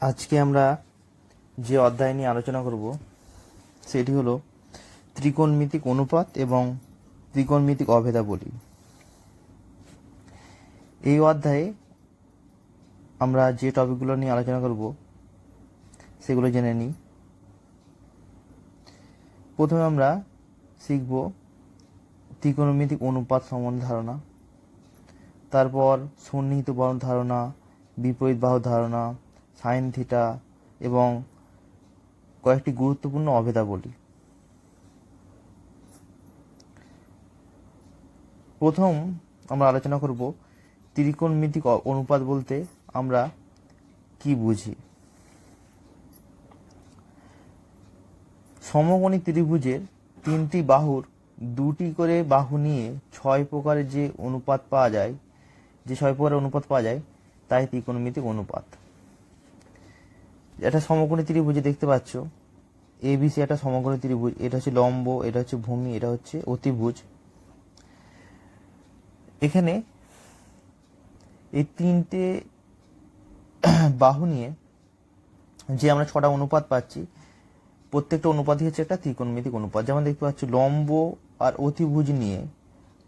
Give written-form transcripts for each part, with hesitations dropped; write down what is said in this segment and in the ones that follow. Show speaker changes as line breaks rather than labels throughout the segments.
আজকে আমরা যে অধ্যায় নিয়ে আলোচনা করব সেটি হলো ত্রিকোণমিতিক অনুপাত এবং ত্রিকোণমিতিক অভেদাবলী। এই অধ্যায়ে আমরা যে টপিকগুলো নিয়ে আলোচনা করব সেগুলো জেনে নিই। প্রথমে আমরা শিখব ত্রিকোণমিতিক অনুপাত সম্বন্ধে ধারণা, তারপর সন্নিহিত বাহু ধারণা, বিপরীত বাহু ধারণা, সাইন থিটা এবং কয়েকটি গুরুত্বপূর্ণ অভেদাবলী। প্রথম আমরা আলোচনা করব ত্রিকোণমিতিক অনুপাত বলতে আমরা কি বুঝি। সমকোণী ত্রিভুজের তিনটি বাহুর দুটি করে বাহু নিয়ে ছয় প্রকারের যে অনুপাত পাওয়া যায়, তাই ত্রিকোণমিতিক অনুপাত। এটা সমকোণী ত্রিভুজে দেখতে পাচ্ছ এবিসি একটা সমকোণী ত্রিভুজ, এটা হচ্ছে লম্ব, এটা হচ্ছে ভূমি, এটা হচ্ছে অতিভুজ। এখানে এই তিনটে বাহু নিয়ে যে আমরা ছটা অনুপাত পাচ্ছি, প্রত্যেকটা অনুপাতই হচ্ছে একটা ত্রিকোণমিতিক অনুপাত। যেমন দেখতে পাচ্ছ লম্ব আর অতিভুজ নিয়ে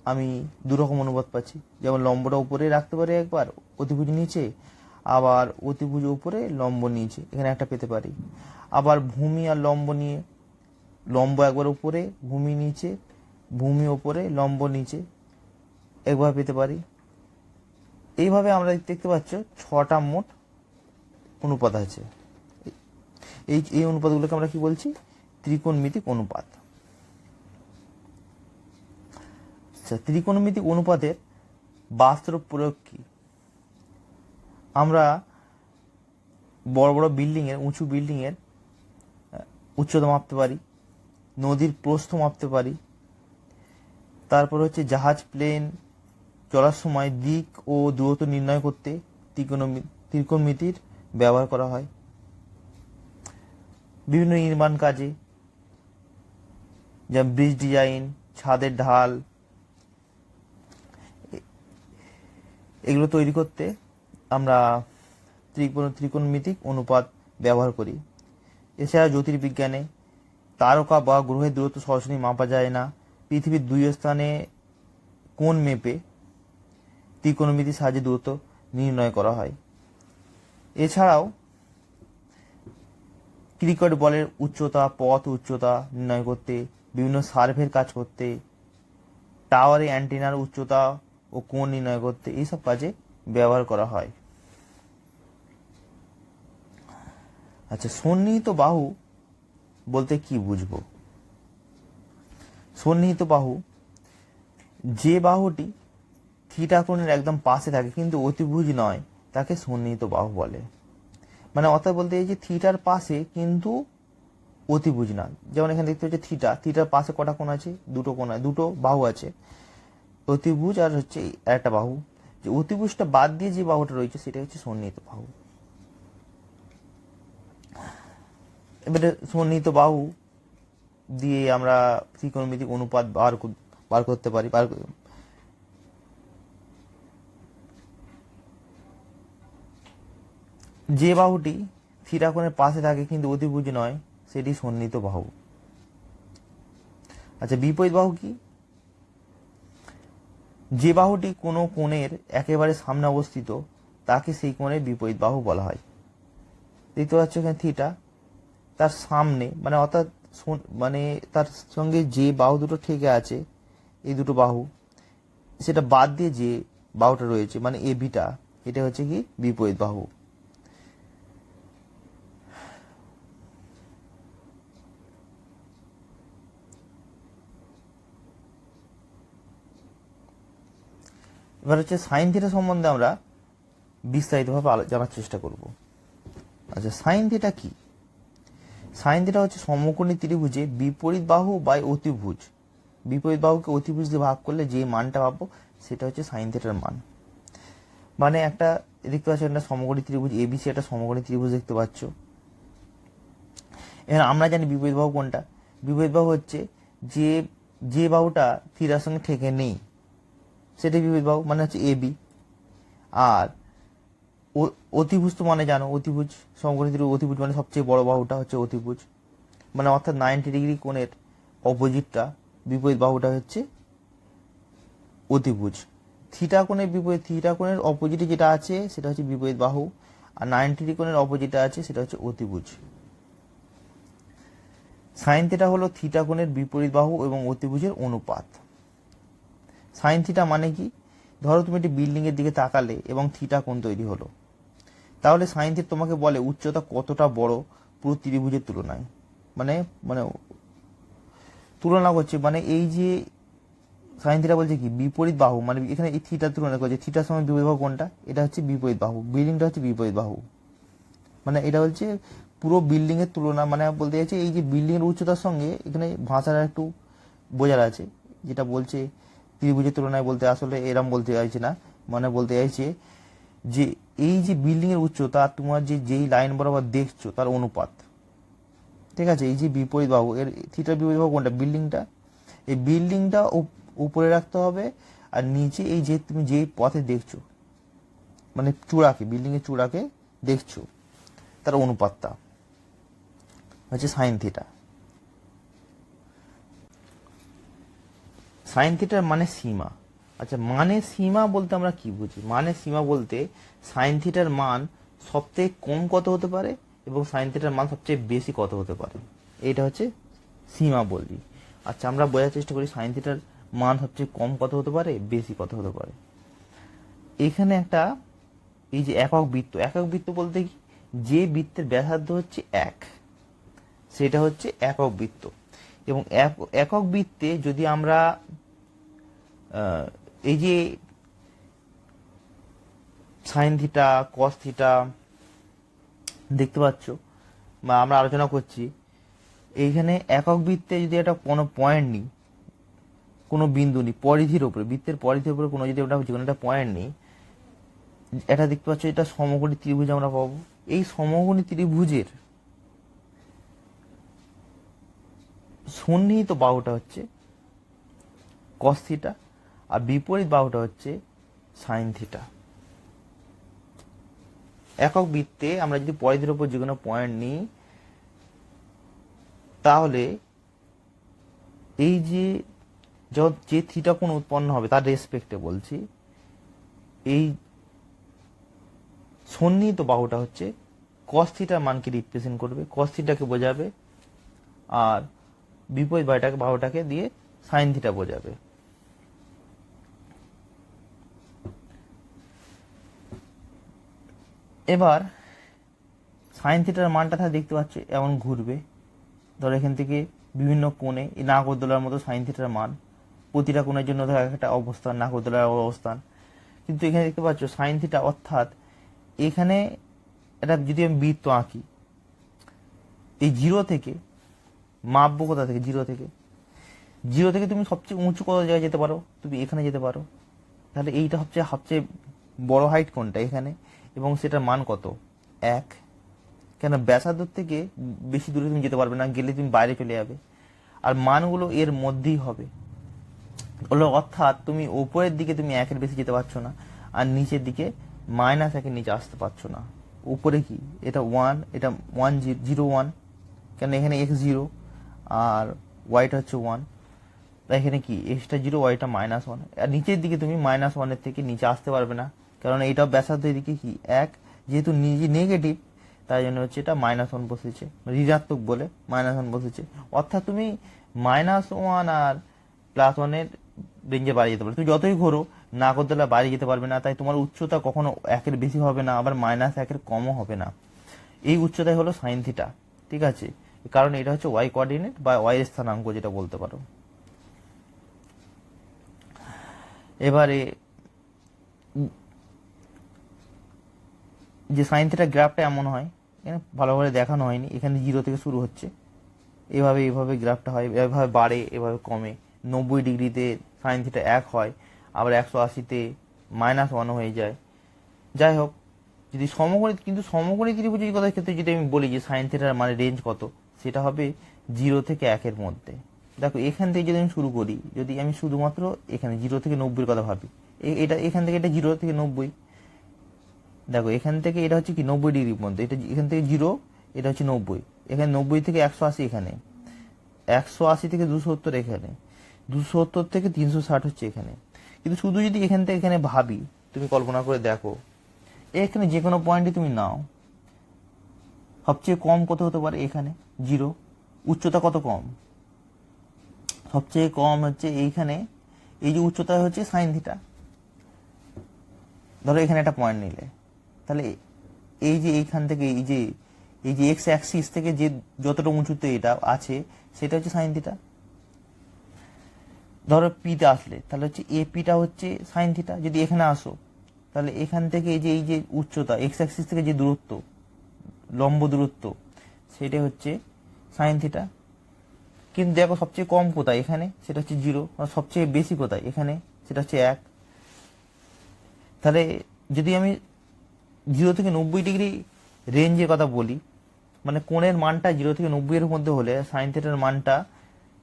আমি দুরকম অনুপাত পাচ্ছি। যেমন লম্বটা উপরে রাখতে পারি একবার, অতিভুজ নিচে, আবার অতিভুজ উপরে লম্ব নিচে, এখানে একটা পেতে পারি। আবার ভূমি আর লম্ব নিয়ে লম্ব একবার উপরে, ভূমি নিচে, ভূমি উপরে, লম্ব নিচে একবার পেতে পারি। এইভাবে আমরা দেখতে পাচ্ছ ছটা মোট অনুপাত আছে। এই অনুপাতগুলোকে আমরা কি বলছি? ত্রিকোণমিতিক অনুপাত। আচ্ছা, ত্রিকোণমিতিক অনুপাতের বাস্তব প্রয়োগ কি? আমরা বড় বড় বিল্ডিং এর, উঁচু বিল্ডিং এর উচ্চতা মাপতে পারি, নদীর প্রস্থ মাপতে পারি, তারপর হচ্ছে জাহাজ, প্লেন চলার সময় দিক ও দূরত্ব নির্ণয় করতে ত্রিকোণমিতির ব্যবহার করা হয়। বিভিন্ন নির্মাণ কাজে, যেমন ব্রিজ ডিজাইন, ছাদের ঢাল, এগুলো তৈরি করতে আমরা ত্রিকোণমিতিক অনুপাত ব্যবহার করি। এছাড়া জ্যোতির্বিজ্ঞানে তারকা বা গ্রহের দূরত্ব সরাসরি মাপা যায় না, পৃথিবীর দুই স্থানে কোণ মেপে ত্রিকোণমিতির সাহায্যে দূরত্ব নির্ণয় করা হয়। এছাড়াও ক্রিকেট বলের উচ্চতা, পথ উচ্চতা নির্ণয় করতে, বিভিন্ন সার্ভের কাজ করতে, টাওয়ারে অ্যান্টেনার উচ্চতা ও কোণ নির্ণয় করতে এইসব কাজে ব্যবহার করা হয়। আচ্ছা, সন্নিহিত বাহু বলতে কি বুঝবো? সন্নিহিত বাহু যে বাহুটি থিটা কোণের একদম পাশে থাকে কিন্তু অতিভুজ নয়, তাকে সন্নিহিত বাহু বলে। মানে অর্থাৎ বলতে এই যে থিটার পাশে কিন্তু অতিভুজ না। যেমন এখানে দেখতে হচ্ছে থিটার পাশে কটা কোণ আছে? দুটো বাহু আছে, অতিভুজ আর হচ্ছে একটা বাহু। যে অতিভুজটা বাদ দিয়ে যে বাহুটা রয়েছে সেটা হচ্ছে সন্নিহিত বাহু। এবারে সন্নিহিত বাহু দিয়ে আমরা ত্রিকোণমিতিক অনুপাত বার করতে পারি। যে বাহুটি থিটা কোণের পাশে থাকে কিন্তু অতিভুজ নয়, সেটি সন্নিহিত বাহু। আচ্ছা, বিপরীত বাহু কি? যে বাহুটি কোনো কোণের একেবারে সামনে অবস্থিত তাকে সেই কোণের বিপরীত বাহু বলা হয়। দেখতে পাচ্ছ এখানে থিটা, তার সামনে মানে অর্থাৎ মানে তার সঙ্গে যে বাহু দুটো ঠেকে আছে, এই দুটো বাহু, সেটা বাদ দিয়ে যে বাহুটা রয়েছে মানে এবিটা, এটা হচ্ছে কি বিপরীত বাহু। এবার হচ্ছে সাইন থিটা সম্বন্ধে আমরা বিস্তারিতভাবে জানার চেষ্টা করব। আচ্ছা, সাইন থিটা কি? সাইন থিটা হচ্ছে সমকোণী ত্রিভুজে বিপরীত বাহু বাই অতিভুজ। বিপরীত বাহুকে অতিভুজ দিয়ে ভাগ করলে যে মানটা পাবো সেটা হচ্ছে সাইন থিটার মান। মানে একটা দেখতে পাচ্ছ একটা সমকোণী ত্রিভুজ এবিসি, একটা সমকোণী ত্রিভুজ দেখতে পাচ্ছ। এবার আমরা জানি বিপরীত বাহু কোনটা? বিপরীত বাহু হচ্ছে যে বাহুটা থিটার সঙ্গে ঠেকে নেই, সেটাই বিপরীত বাহু, মানে হচ্ছে এবি। আর অতিভুজ তো মানে জানো, অতিভুজ সমকোণী ত্রিভুজ, অতিভুজ মানে সবচেয়ে বড় বাহুটা হচ্ছে অতিভুজ, মানে অর্থাৎ 90 ডিগ্রি কোণের অপোজিটটা, বিপরীত বাহুটা হচ্ছে অতিভুজ। থিটা কোণের বিপরীত, থিটা কোণের অপোজিটে যেটা আছে সেটা হচ্ছে বিপরীত বাহু, আর 90 ডিগ্রি কোণের অপোজিটে আছে সেটা হচ্ছে অতিভুজ। সাইন থিটা হলো থিটা কোণের বিপরীত বাহু এবং অতিভুজের অনুপাত। সাইন থিটা মানে কি? ধরো তুমি একটি বিল্ডিং এর দিকে তাকালে এবং থিটা কোণ তৈরি হলো, তাহলে সাইন থিটা তোমাকে বলে উচ্চতা কতটা বড় পুরো ত্রিভুজের তুলনায়, মানে মানে তুলনা করছে, মানে এই যে সাইন থিটা বলছে কি বিপরীত বাহু, মানে এখানে এই থিটার তুলনা করছে, থিটার সময় বিপরীত বাহু কোনটা, এটা হচ্ছে বিপরীত বাহু, বিল্ডিংটা হচ্ছে বিপরীত বাহু, মানে এটা হচ্ছে পুরো বিল্ডিং এর তুলনা, মানে বলতে চাইছে এই যে বিল্ডিং এর উচ্চতার সঙ্গে এখানে ভাষাটা একটু বোঝার আছে, যেটা বলছে ত্রিভুজের তুলনায়, বলতে আসলে এরম বলতে চাইছে না, মানে বলতে চাইছে যে এই যে বিল্ডিং এর উচ্চতা তোমার যেই লাইন বরাবর দেখছো তার অনুপাত, ঠিক আছে? এই যে বিপরীত বাহু, এর থিটার বিপরীত বাহু কোনটা, বিল্ডিংটা, এই বিল্ডিংটা উপরে রাখতে হবে, আর নিচে এই যে তুমি যেই পথে দেখছো, মানে চূড়াকে, বিল্ডিং এর চূড়াকে দেখছো, তার অনুপাতটা হচ্ছে সাইন থিটা। সাইন থিটার মানে সীমা। আচ্ছা, মানে সীমা বলতে আমরা কি বুঝি? মানে সীমা বলতে সাইন থিটার মান সবথেকে কম কত হতে পারে এবং সাইন থিটার মান সবচেয়ে বেশি কত হতে পারে, এইটা হচ্ছে সীমা বলি। আচ্ছা, আমরা বোঝার চেষ্টা করি সাইন থিটার মান সবচেয়ে কম কত হতে পারে, বেশি কত হতে পারে। এখানে একটা, এই যে একক বৃত্ত, একক বৃত্ত বলতে কি, যে বৃত্তের ব্যাসার্ধ হচ্ছে 1, সেটা হচ্ছে একক বৃত্ত। এবং একক বৃত্তে যদি আমরা এই যে সাইন থিটা, কস থিটা দেখতে পাচ্ছ বা আমরা আলোচনা করছি, এইখানে একক বৃত্তে যদি একটা কোনো পয়েন্ট নিই, কোনো বিন্দু নিই পরিধির উপরে, বৃত্তের পরিধির উপরে কোনো যদি আমরা যে কোনো একটা পয়েন্ট নিই, এটা দেখতে পাচ্ছ, এটা সমকোণী ত্রিভুজ আমরা পাবো। এই সমকোণী ত্রিভুজের সন্নিহিত বাহুটা হচ্ছে কস থিটা, আর বিপরীত বাহুটা হচ্ছে সাইন থিটা। একক বৃত্তে আমরা যদি পরিধির উপর যে কোনো পয়েন্ট নিই, তাহলে এই যে যে থিটা কোণ উৎপন্ন হবে তার রেসপেক্টে বলছি, এই সন্নিহিত বাহুটা হচ্ছে কস থিটার মানকে রিপ্রেজেন্ট করবে, কস থিটাকে বোঝাবে, আর বিপরীত বাহুটাকে দিয়ে সাইন থিটা বোঝাবে। এবার সাইন থিটার মানটা তাহলে দেখতে পাচ্ছ এমন ঘুরবে, ধরো এখান থেকে বিভিন্ন কোণে, এই নাগরদোলার মতো সাইন থিটার মান, প্রতিটা কোণের জন্য ধরো একটা অবস্থান, নাগরদোলার অবস্থান। কিন্তু এখানে দেখতে পাচ্ছ সাইন থিটা, অর্থাৎ এখানে এটা যদি আমি বৃত্ত আঁকি, এই জিরো থেকে মাপবো কোথা থেকে, জিরো থেকে, জিরো থেকে তুমি সবচেয়ে উঁচু কত জায়গায় যেতে পারো, তুমি এখানে যেতে পারো। তাহলে এইটা সবচেয়ে সবচেয়ে বড় হাইট কোনটা, এখানে, এবং সেটার মান কত, 1। কেন, ব্যাসার্ধ থেকে বেশি দূরে তুমি যেতে পারবে না, গেলে তুমি বাইরে চলে যাবে, আর মানগুলো এর মধ্যেই হবে। অর্থাৎ তুমি উপরের দিকে তুমি 1-এর বেশি যেতে পারছো না, আর নিচের দিকে -1-এর নিচে আসতে পারছো না। উপরে কি, এটা 1, এটা 1 0 1, কেন এখানে x0 আর ওয়াইটা হচ্ছে 1, তাই এখানে কি এক্সটা 0, ওয়াইটা -1, আর নিচের দিকে তুমি -1-এর থেকে নিচে আসতে পারবে না, কারণ এইটাও ব্যাসার্ধ এদিকে কি 1, যেহেতু নিজে নেগেটিভ, তাই জন্য হচ্ছে এটা -1 বসেছে, ঋণাত্মক বলে -1 বসেছে। অর্থাৎ তুমি -1 আর +1-এর রেঞ্জে বাড়িয়ে যেতে পারবে, তুমি যতই ঘোরো নাগরদোলা বাড়িয়ে যেতে পারবে না, তাই তোমার উচ্চতা কখনো 1-এর বেশি হবে না, আবার -1-এর কমও হবে না। এই উচ্চতাই হলো সাইন থিটা, ঠিক আছে? কারণ এটা হচ্ছে ওয়াই কোঅর্ডিনেট বা ওয়াই স্থানাঙ্ক যেটা বলতে পারো। এবারে যে সাইন থিটা গ্রাফটা এমন হয়, এখানে ভালোভাবে দেখানো হয়নি, এখানে 0 থেকে শুরু হচ্ছে, এভাবে গ্রাফটা হয়, এভাবে বাড়ে, এভাবে কমে। 90 ডিগ্রিতে সাইন থিটা 1 হয়, আবার 180-তে -1 হয়ে যায়। যাই হোক, যদি কিন্তু সমকোণী ত্রিভুজের কথার ক্ষেত্রে যদি আমি বলি যে সাইন থিটার মানে রেঞ্জ কত, সেটা হবে 0 থেকে 1-এর মধ্যে। দেখো, এখান থেকে যদি আমি শুরু করি, যদি আমি শুধুমাত্র এখানে 0 থেকে 90-এর কথা ভাবি, এটা এখান থেকে এটা 0 থেকে 90, দেখো এখান থেকে এটা হচ্ছে কি 90 ডিগ্রি পর্যন্ত, এটা এখান থেকে 0, এটা হচ্ছে 90, এখানে 90 থেকে 180, এখানে 180 থেকে 270, এখানে 270 থেকে 360 হচ্ছে এখানে। কিন্তু শুধু যদি এখান থেকে এখানে ভাবি, তুমি কল্পনা করে দেখো, এখানে যে কোনো পয়েন্টে তুমি নাও, সবচেয়ে কম কত হতে পারে? এখানে 0। উচ্চতা কত কম? সবচেয়ে কম হচ্ছে এইখানে, এই যে উচ্চতা হচ্ছে সাইন থিটা। ধরো এখানে একটা পয়েন্ট নিলে, তাহলে এই যে এইখান থেকে এই যে এক্স অ্যাক্সিস থেকে যে যতটা উঁচুতে এটা আছে সেটা হচ্ছে সাইন থিটা। ধরো পিতে আসলে তাহলে হচ্ছে এ পিটা হচ্ছে সাইন থিটা। যদি এখানে আসো তাহলে এখান থেকে এই যে উচ্চতা এক্স অ্যাক্সিস থেকে যে দূরত্ব, লম্ব দূরত্ব, সেটা হচ্ছে সাইন থিটা। কিন্তু দেখো সবচেয়ে কম কোথায়? এখানে, সেটা হচ্ছে 0। আর সবচেয়ে বেশি কোথায়? এখানে, সেটা হচ্ছে 1। তাহলে যদি আমি 0 থেকে 90 ডিগ্রি রেঞ্জের কথা বলি, মানে কোণের মানটা 0 থেকে 90 এর মধ্যে হলে সাইন থিটার মানটা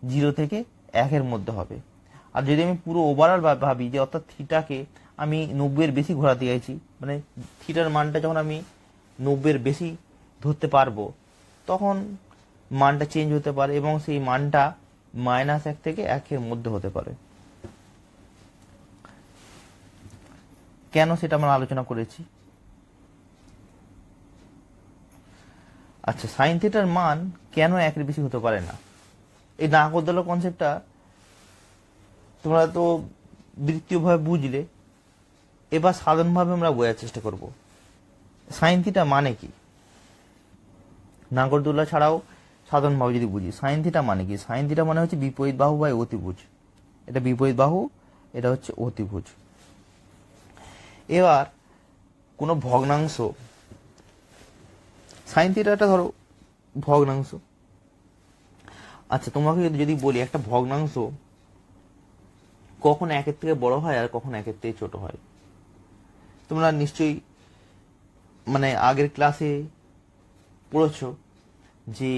0 থেকে 1 এর মধ্যে হবে। আর যদি আমি পুরো ওভারঅল ভাবি, যে অর্থাৎ থিটাকে আমি 90 এর বেশি ঘোরাতে চাইছি, মানে থিটার মানটা যখন আমি 90 এর বেশি ধরতে পারবো, তখন মানটা চেঞ্জ হতে পারে এবং সেই মানটা -1 থেকে 1 এর মধ্যে হতে পারে। কেন সেটা আমরা আলোচনা করেছি। আচ্ছা, সাইন থিটার মান কেন 1 এর বেশি হতে পারে না? এই নাগরদোলা কনসেপ্টটা তোমরা তো বৃত্তীয়ভাবে বুঝলে, এবার সাধারণভাবে আমরা বোঝার চেষ্টা করব সাইন থিটা মানে কি। নাগরদোলা ছাড়াও সাধারণভাবে যদি বুঝি, সাইন থিটা মানে কি? সাইন থিটা মানে হচ্ছে বিপরীত বাহু বাই অতিভুজ। এটা বিপরীত বাহু, এটা হচ্ছে অতিভুজ। এবার কোনো ভগ্নাংশ, সাইন থিটাটা ধরো ভগ্নাংশ। আচ্ছা, তোমাকে যদি বলি একটা ভগ্নাংশ কখন 1 এর থেকে বড় হয় আর কখন 1 এর থেকে ছোট হয়, তোমরা নিশ্চয়ই মানে আগের ক্লাসে পড়েছো যে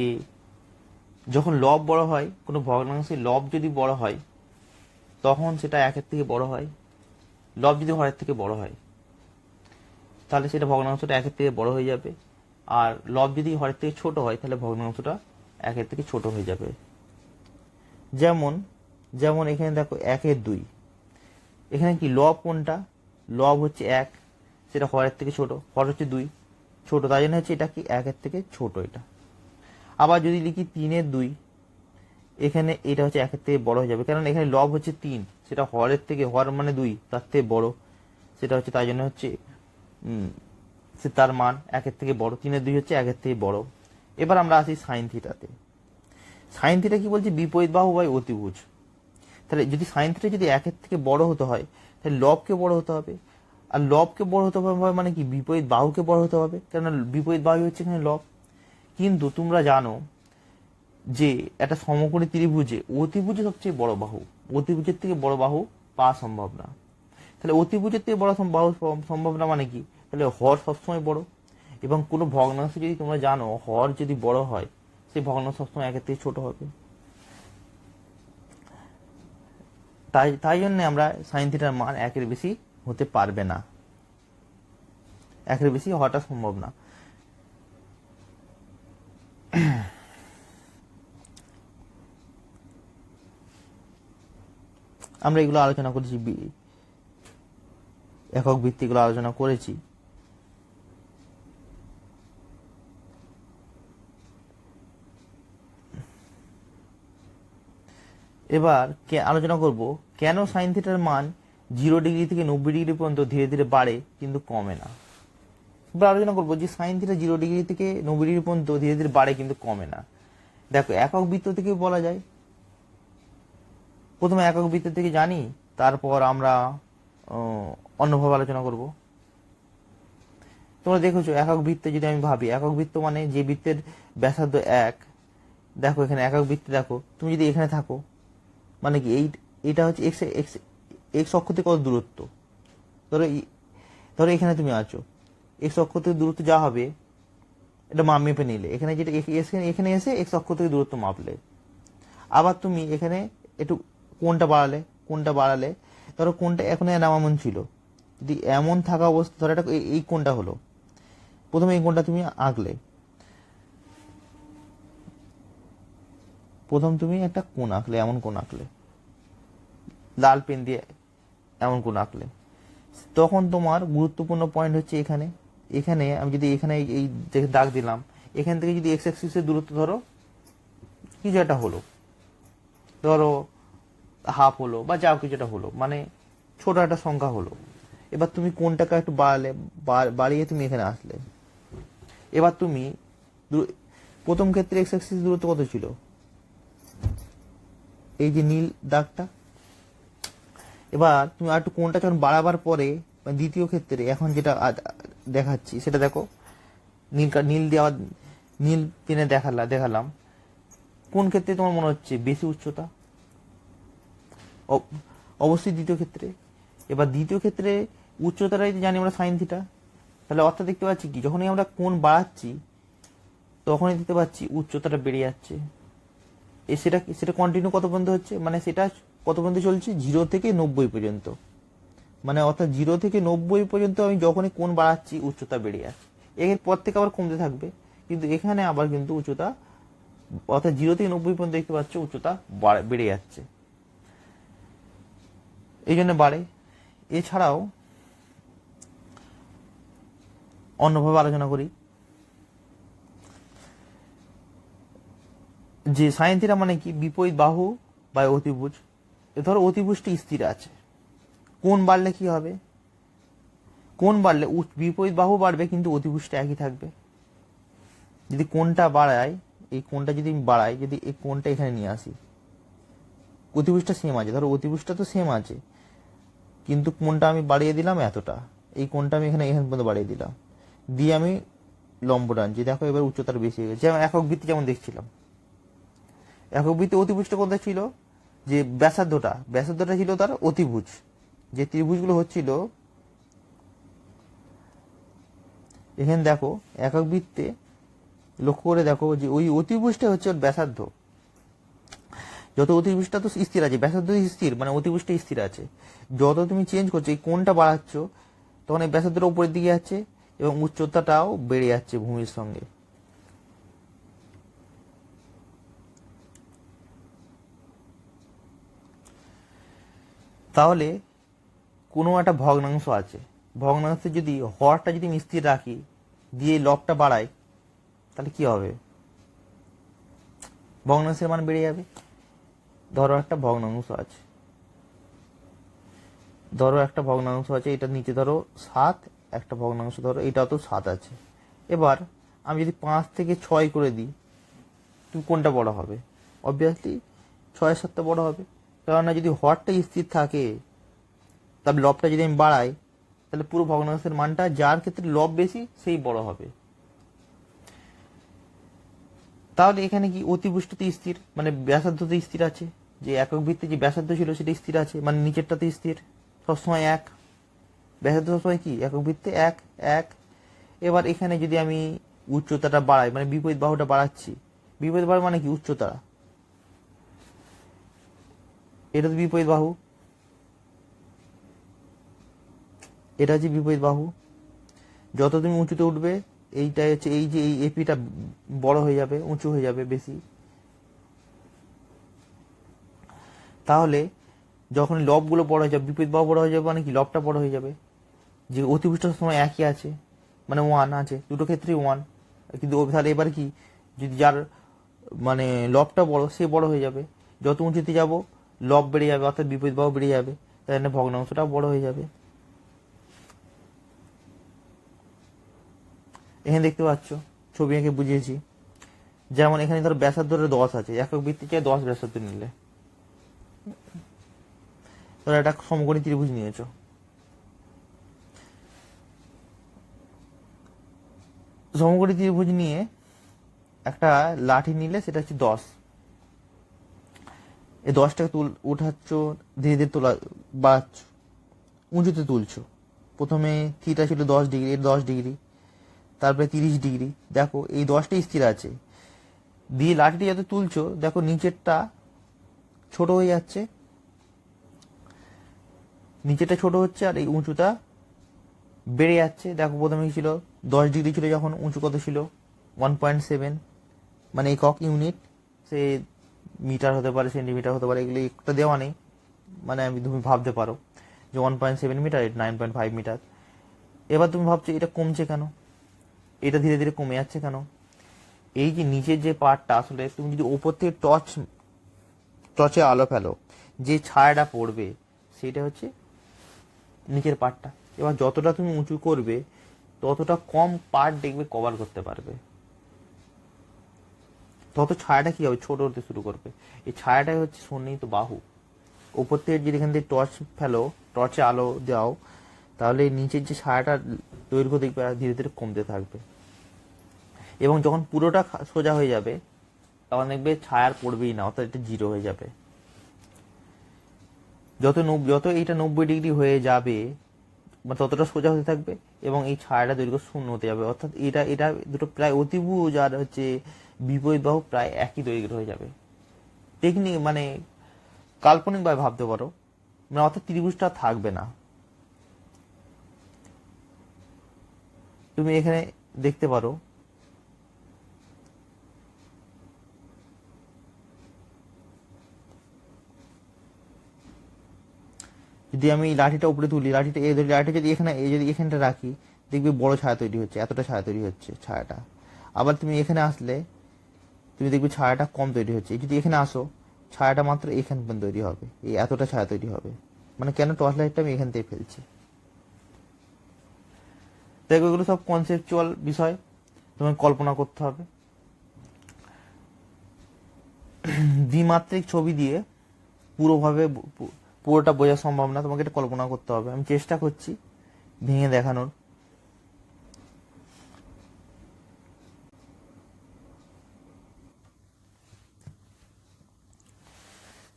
যখন লব বড় হয়, কোনো ভগ্নাংশের লব যদি বড় হয় তখন সেটা 1 এর থেকে বড় হয়। লব যদি হরের থেকে বড় হয় তাহলে সেটা ভগ্নাংশটা 1 এর থেকে বড় হয়ে যাবে, আর লব যদি হরের থেকে ছোট হয় তাহলে ভগ্নাংশটা 1 এর থেকে ছোট হয়ে যাবে। যেমন এখানে দেখো 1 এর 2, এখানে কি লব কোনটা? লব হচ্ছে 1, সেটা হরের থেকে ছোট, হর হচ্ছে 2, ছোট, তাই জন্য হচ্ছে এটা কি 1 এর থেকে ছোট এটা। আবার যদি লিখি 3 এর 2, এখানে এটা হচ্ছে 1 এর থেকে বড় হয়ে যাবে, কারণ এখানে লব হচ্ছে 3, সেটা হরের থেকে, হর মানে 2, তার থেকে বড়, সেটা হচ্ছে, তাই জন্য হচ্ছে সে তার মান 1 এর থেকে বড়। 3 এর 2 হচ্ছে 1 এর থেকে বড়। এবার আমরা আসি সাইন থিটাতে। সাইন থিটা কি বলছে? বিপরীত বাহু বাই অতিভুজ। তাহলে যদি সাইন থিটা যদি 1 এর থেকে বড় হতে হয় তাহলে লবকে বড় হতে হবে, আর লবকে বড় হতে হবে মানে কি? বিপরীত বাহুকে বড় হতে হবে, কারণ বিপরীত বাহু হচ্ছে এখানে লব। কিন্তু তোমরা জানো যে একটা সমকোণী ত্রিভুজে অতিভুজে সবচেয়ে বড় বাহু, অতিভুজের থেকে বড় বাহু পাওয়া সম্ভব না। তাহলে অতিভুজের থেকে বড় বাহু সম্ভব না মানে কি? তাহলে হর সবসময় বড়, এবং কোনো ভগ্নাংশ যদি তোমরা জানো হর যদি বড় হয়, সেই ভগ্নাংশ সবসময় 1 এর থেকে ছোট হবে। তাই জন্য আমরা সাইন থিটার মান 1 এর বেশি হতে পারবে না, 1 এর বেশি হওয়াটা সম্ভব না। আমরা এগুলো আলোচনা করেছি, একক ভিত্তিগুলো আলোচনা করেছি। এবার আলোচনা করব কেন সাইন থিটার মান 0 ডিগ্রি থেকে 90 ডিগ্রি পর্যন্ত ধীরে ধীরে বাড়ে কিন্তু কমে না। এবার আলোচনা করবো যে সাইন থিটা 0 ডিগ্রি থেকে 90 ডিগ্রি পর্যন্ত ধীরে ধীরে বাড়ে কিন্তু কমে না। দেখো একক বৃত্ত থেকে বলা যায়, প্রথমে একক বৃত্ত থেকে জানি, তারপর আমরা অন্যভাবে আলোচনা করব। তোমরা দেখেছো একক বৃত্তে যদি আমি ভাবি, একক বৃত্ত মানে যে বৃত্তের ব্যাসার্ধ 1, দেখো এখানে একক বৃত্তে দেখো, তুমি যদি এখানে থাকো মানে কি এইটা হচ্ছে এক্স অক্ষ থেকে কত দূরত্ব, ধরো এখানে তুমি আছো, এক্স অক্ষ থেকে দূরত্ব যা হবে এটা মেপে নিলে, এখানে যেটা এখানে এসে এক্স অক্ষ থেকে দূরত্ব মাপলে, আবার তুমি এখানে একটু কোণটা বাড়ালে, ধরো কোণটা এখন নামামন ছিল, যদি এমন থাকা অবস্থা, ধরো এটা এই কোণটা হলো, প্রথমে এই কোণটা তুমি আঁকলে, প্রথম তুমি একটা কোণ আঁকলে, এমন কোণ আঁকলে, লাল পেন দিয়ে এমন কোণ আঁকলে, তখন তোমার গুরুত্বপূর্ণ পয়েন্ট হচ্ছে এখানে, এখানে আমি যদি এখানে এই যে দাগ দিলাম, এখান থেকে যদি এক্স অ্যাক্সিসের দূরত্ব ধরো কিছু একটা হলো, ধরো হাফ হলো বা যাও কিছু একটা হলো, মানে ছোট একটা সংখ্যা হলো, এবার তুমি কোনটাকে একটু বাড়ালে, বাড়িয়ে তুমি এখানে আসলে, এবার তুমি প্রথম ক্ষেত্রে এক্স অ্যাক্সিস দূরত্ব কত ছিল, এই যে নীল দাগটা, এবার তুমি আর একটু কোনটা যখন বাড়াবার পরে দ্বিতীয় ক্ষেত্রে এখন যেটা দেখাচ্ছি সেটা দেখো, নীল দেওয়া, নীল পেনে দেখালাম, কোন ক্ষেত্রে তোমার মনে হচ্ছে বেশি উচ্চতা, অবশ্যই দ্বিতীয় ক্ষেত্রে। এবার দ্বিতীয় ক্ষেত্রে উচ্চতাটাই জানি আমরা সাইন থিটা, তাহলে অর্থাৎ দেখতে পাচ্ছি কি যখনই আমরা কোণ বাড়াচ্ছি তখনই দেখতে পাচ্ছি উচ্চতাটা বেড়ে যাচ্ছে, সেটা কন্টিনিউ কত পর্যন্ত হচ্ছে, মানে সেটা কত পর্যন্ত চলছে 0 থেকে 90 পর্যন্ত, মানে অর্থাৎ 0 থেকে 90 পর্যন্ত আমি যখনই কোণ বাড়াচ্ছি উচ্চতা বেড়ে যাচ্ছে, এর পর থেকে আবার কমতে থাকবে, কিন্তু এখানে আবার কিন্তু উচ্চতা, অর্থাৎ 0 থেকে 90 পর্যন্ত দেখতে পাচ্ছ উচ্চতা বেড়ে যাচ্ছে, এই জন্য বাড়ে। এছাড়াও অন্যভাবে আলোচনা করি, যে সাইন থিটা মানে কি, বিপরীত বাহু বা অতিভুজ, ধরো অতিভুজটি স্থির আছে, কোণ বাড়লে কি হবে, কোণ বাড়লে বিপরীত বাহু বাড়বে কিন্তু অতিভুজটা একই থাকবে, যদি কোণটা বাড়ায়, এই কোণটা যদি আমি বাড়াই, যদি এই কোণটা এখানে নিয়ে আসি, অতিভুজটা সেম আছে, ধরো অতিভুজটা তো সেম আছে, কিন্তু কোণটা আমি বাড়িয়ে দিলাম এতটা, এই কোণটা আমি এখানে পর্যন্ত বাড়িয়ে দিলাম, দিয়ে আমি লম্ব টানছি, দেখো এবার উচ্চতার বেশি হয়ে গেছে, যেমন একক বৃত্তি যেমন দেখছিলাম, একক বৃত্তি অতিভুজটা কোথায় ছিল, যে ব্যাসার্ধটা ছিল তার অতিভুজ, যে ত্রিভুজগুলো হচ্ছিল এখানে দেখো একক বৃত্তে লক্ষ্য করে দেখো যে ওই অতিভুজটা হচ্ছে ওর ব্যাসার্ধ, যত অতিভুজটা তো স্থির আছে, ব্যাসার্ধ স্থির মানে অতিভুজটা স্থির আছে, যত তুমি চেঞ্জ করছো এই কোণটা বাড়াচ্ছ তখন এই ব্যাসার্ধটা উপরের দিকে যাচ্ছে এবং উচ্চতাটাও বেড়ে যাচ্ছে ভূমির সঙ্গে। তাহলে কোনো একটা ভগ্নাংশ আছে, ভগ্নাংশে যদি হরটা যদি আমি স্থির রাখি দিয়ে লবটা বাড়াই তাহলে কি হবে, ভগ্নাংশের মান বেড়ে যাবে। ধরো একটা ভগ্নাংশ আছে, এটা নিচে ধরো 7, একটা ভগ্নাংশ ধরো এটা তো 7 আছে, এবার আমি যদি 5 থেকে 6 করে দিই তুমি কোনটা বড় হবে, অবভিয়াসলি 6 7টা বড় হবে, কেননা যদি হরটা স্থির থাকে তবে লবটা যদি আমি বাড়াই তাহলে পুরো ভগ্নাংশের মানটা, যার ক্ষেত্রে লব বেশি সেই বড় হবে। তাহলে এখানে কি অতিভুজটাতে স্থির মানে ব্যাসার্ধতে স্থির আছে, যে একক বৃত্তে যে ব্যাসার্ধ ছিল সেটা স্থির আছে, মানে নিচেরটাতে স্থির সবসময় 1, ব্যাসার্ধ সবসময় কি একক বৃত্তে 1 1। এবার এখানে যদি আমি উচ্চতাটা বাড়াই, মানে বিপরীত বাহুটা বাড়াচ্ছি, বিপরীত বাহু মানে কি উচ্চতা, এটা তো বিপরীত বাহু, এটা হচ্ছে বিপরীত বাহু, যত তুমি উঁচুতে উঠবে এইটা হচ্ছে এই যে এই এপিটা বড় হয়ে যাবে, উঁচু হয়ে যাবে বেশি, তাহলে যখন লবগুলো বড় হয়ে যাবে বিপরীত বাহু বড় হয়ে যাবে, মানে কি লবটা বড় হয়ে যাবে, যে অতিভুজটার সময় একই আছে মানে 1 আছে, দুটো ক্ষেত্রেই 1, কিন্তু তাহলে এবার কি যদি যার মানে লবটা বড় সে বড় হয়ে যাবে, যত উঁচুতে যাব লব বেড়ে যাবে অর্থাৎ বিপরীত বাহু বেড়ে যাবে, তাই জন্য ভগ্নাংশটাও বড় হয়ে যাবে। এখানে দেখতে পাচ্ছ ছবি এঁকে বুঝিয়েছি, যেমন এখানে ধরো ব্যাসার্ধটা 10 আছে, একক বৃত্তি চাই 10 ব্যাসার্ধ নিলে, ধরো একটা সমকোণী ত্রিভুজ নিয়েছো, সমকোণী ত্রিভুজ নিয়ে একটা লাঠি নিলে সেটা হচ্ছে 10, এই 10টাকে উঠাচ্ছ, ধীরে ধীরে বাড়াচ্ছ, উঁচুতে তুলছো, প্রথমে থিটা ছিল 10 ডিগ্রি, এর 10 ডিগ্রি, তারপরে 30 ডিগ্রি, দেখো এই 10টাই স্থির আছে, দিয়ে লাঠিটি যত তুলছো দেখো নিচেরটা ছোট হয়ে যাচ্ছে, নিচেরটা ছোট হচ্ছে আর এই উঁচুটা বেড়ে যাচ্ছে। দেখো প্রথমে কি ছিল, 10 ডিগ্রি ছিল যখন, উঁচু কত ছিল 1.7, মানে একক ইউনিট, সে মিটার হতে পারে, সেন্টিমিটার হতে পারে, এগুলি একটা দেওয়া নেই, মানে তুমি ভাবতে পারো যে 1.7 মিটার, 9.5 মিটার। এবার তুমি ভাবছো এটা কমছে কেন, এটা ধীরে ধীরে কমে যাচ্ছে কেন? এই যে নিচের যে পার্টটা, আসলে তুমি যদি ওপর থেকে টর্চে আলো ফেলো, যে ছায়াটা পড়বে সেটা হচ্ছে নিচের পার্টটা। এবার যতটা তুমি উঁচু করবে ততটা কম পার্ট দেখবে কভার করতে পারবে, তত ছায়াটা কি হবে, ছোট হতে শুরু করবে। এই ছায়াটাই হচ্ছে সন্নিহিত বাহু। ওপর থেকে যদি এখান থেকে টর্চ ফেলো, টর্চে আলো দাও, তাহলে নিচের যে ছায়াটার দৈর্ঘ্য দেখবে ধীরে ধীরে কমতে থাকবে, এবং যখন পুরোটা সোজা হয়ে যাবে তখন দেখবে ছায়ার পড়বেই না, অর্থাৎ এটা জিরো হয়ে যাবে। যত এইটা 90 ডিগ্রি হয়ে যাবে, ততটা সোজা হতে থাকবে, এবং এই ছায়াটা দৈর্ঘ্য শূন্য হতে যাবে, অর্থাৎ এটা এটা দুটো প্রায় অতিভুজ আর হচ্ছে বিপরীত বাহু প্রায় একই দৈর্ঘ্য হয়ে যাবে। টেকনিক মানে কাল্পনিকভাবে ভাবতে পারো, মানে অর্থাৎ ত্রিভুজটা থাকবে না। তুমি এখানে দেখতে পারো, যদি আমি লাঠিটা উপরে তুলি, লাঠিটা যদি এখানটা রাখি, দেখবে বড় ছায়া তৈরি হচ্ছে, এতটা ছায়া তৈরি হচ্ছে ছায়াটা। আবার তুমি এখানে আসলে তুমি দেখবে ছায়াটা কম তৈরি হচ্ছে। যদি এখানে আসো, ছায়াটা মাত্র এখান পর্যন্ত তৈরি হবে, এই এতটা ছায়া তৈরি হবে। মানে কেন, টর্চ লাইটটা আমি এখান থেকে ফেলছি। দেখো এগুলো সব কনসেপচুয়াল বিষয়, তোমাকে কল্পনা করতে হবে। দ্বিমাত্রিক ছবি দিয়ে পুরোটা বোঝা সম্ভব না, তোমাকে এটা কল্পনা করতে হবে। আমি চেষ্টা করছি ভেঙে দেখানোর।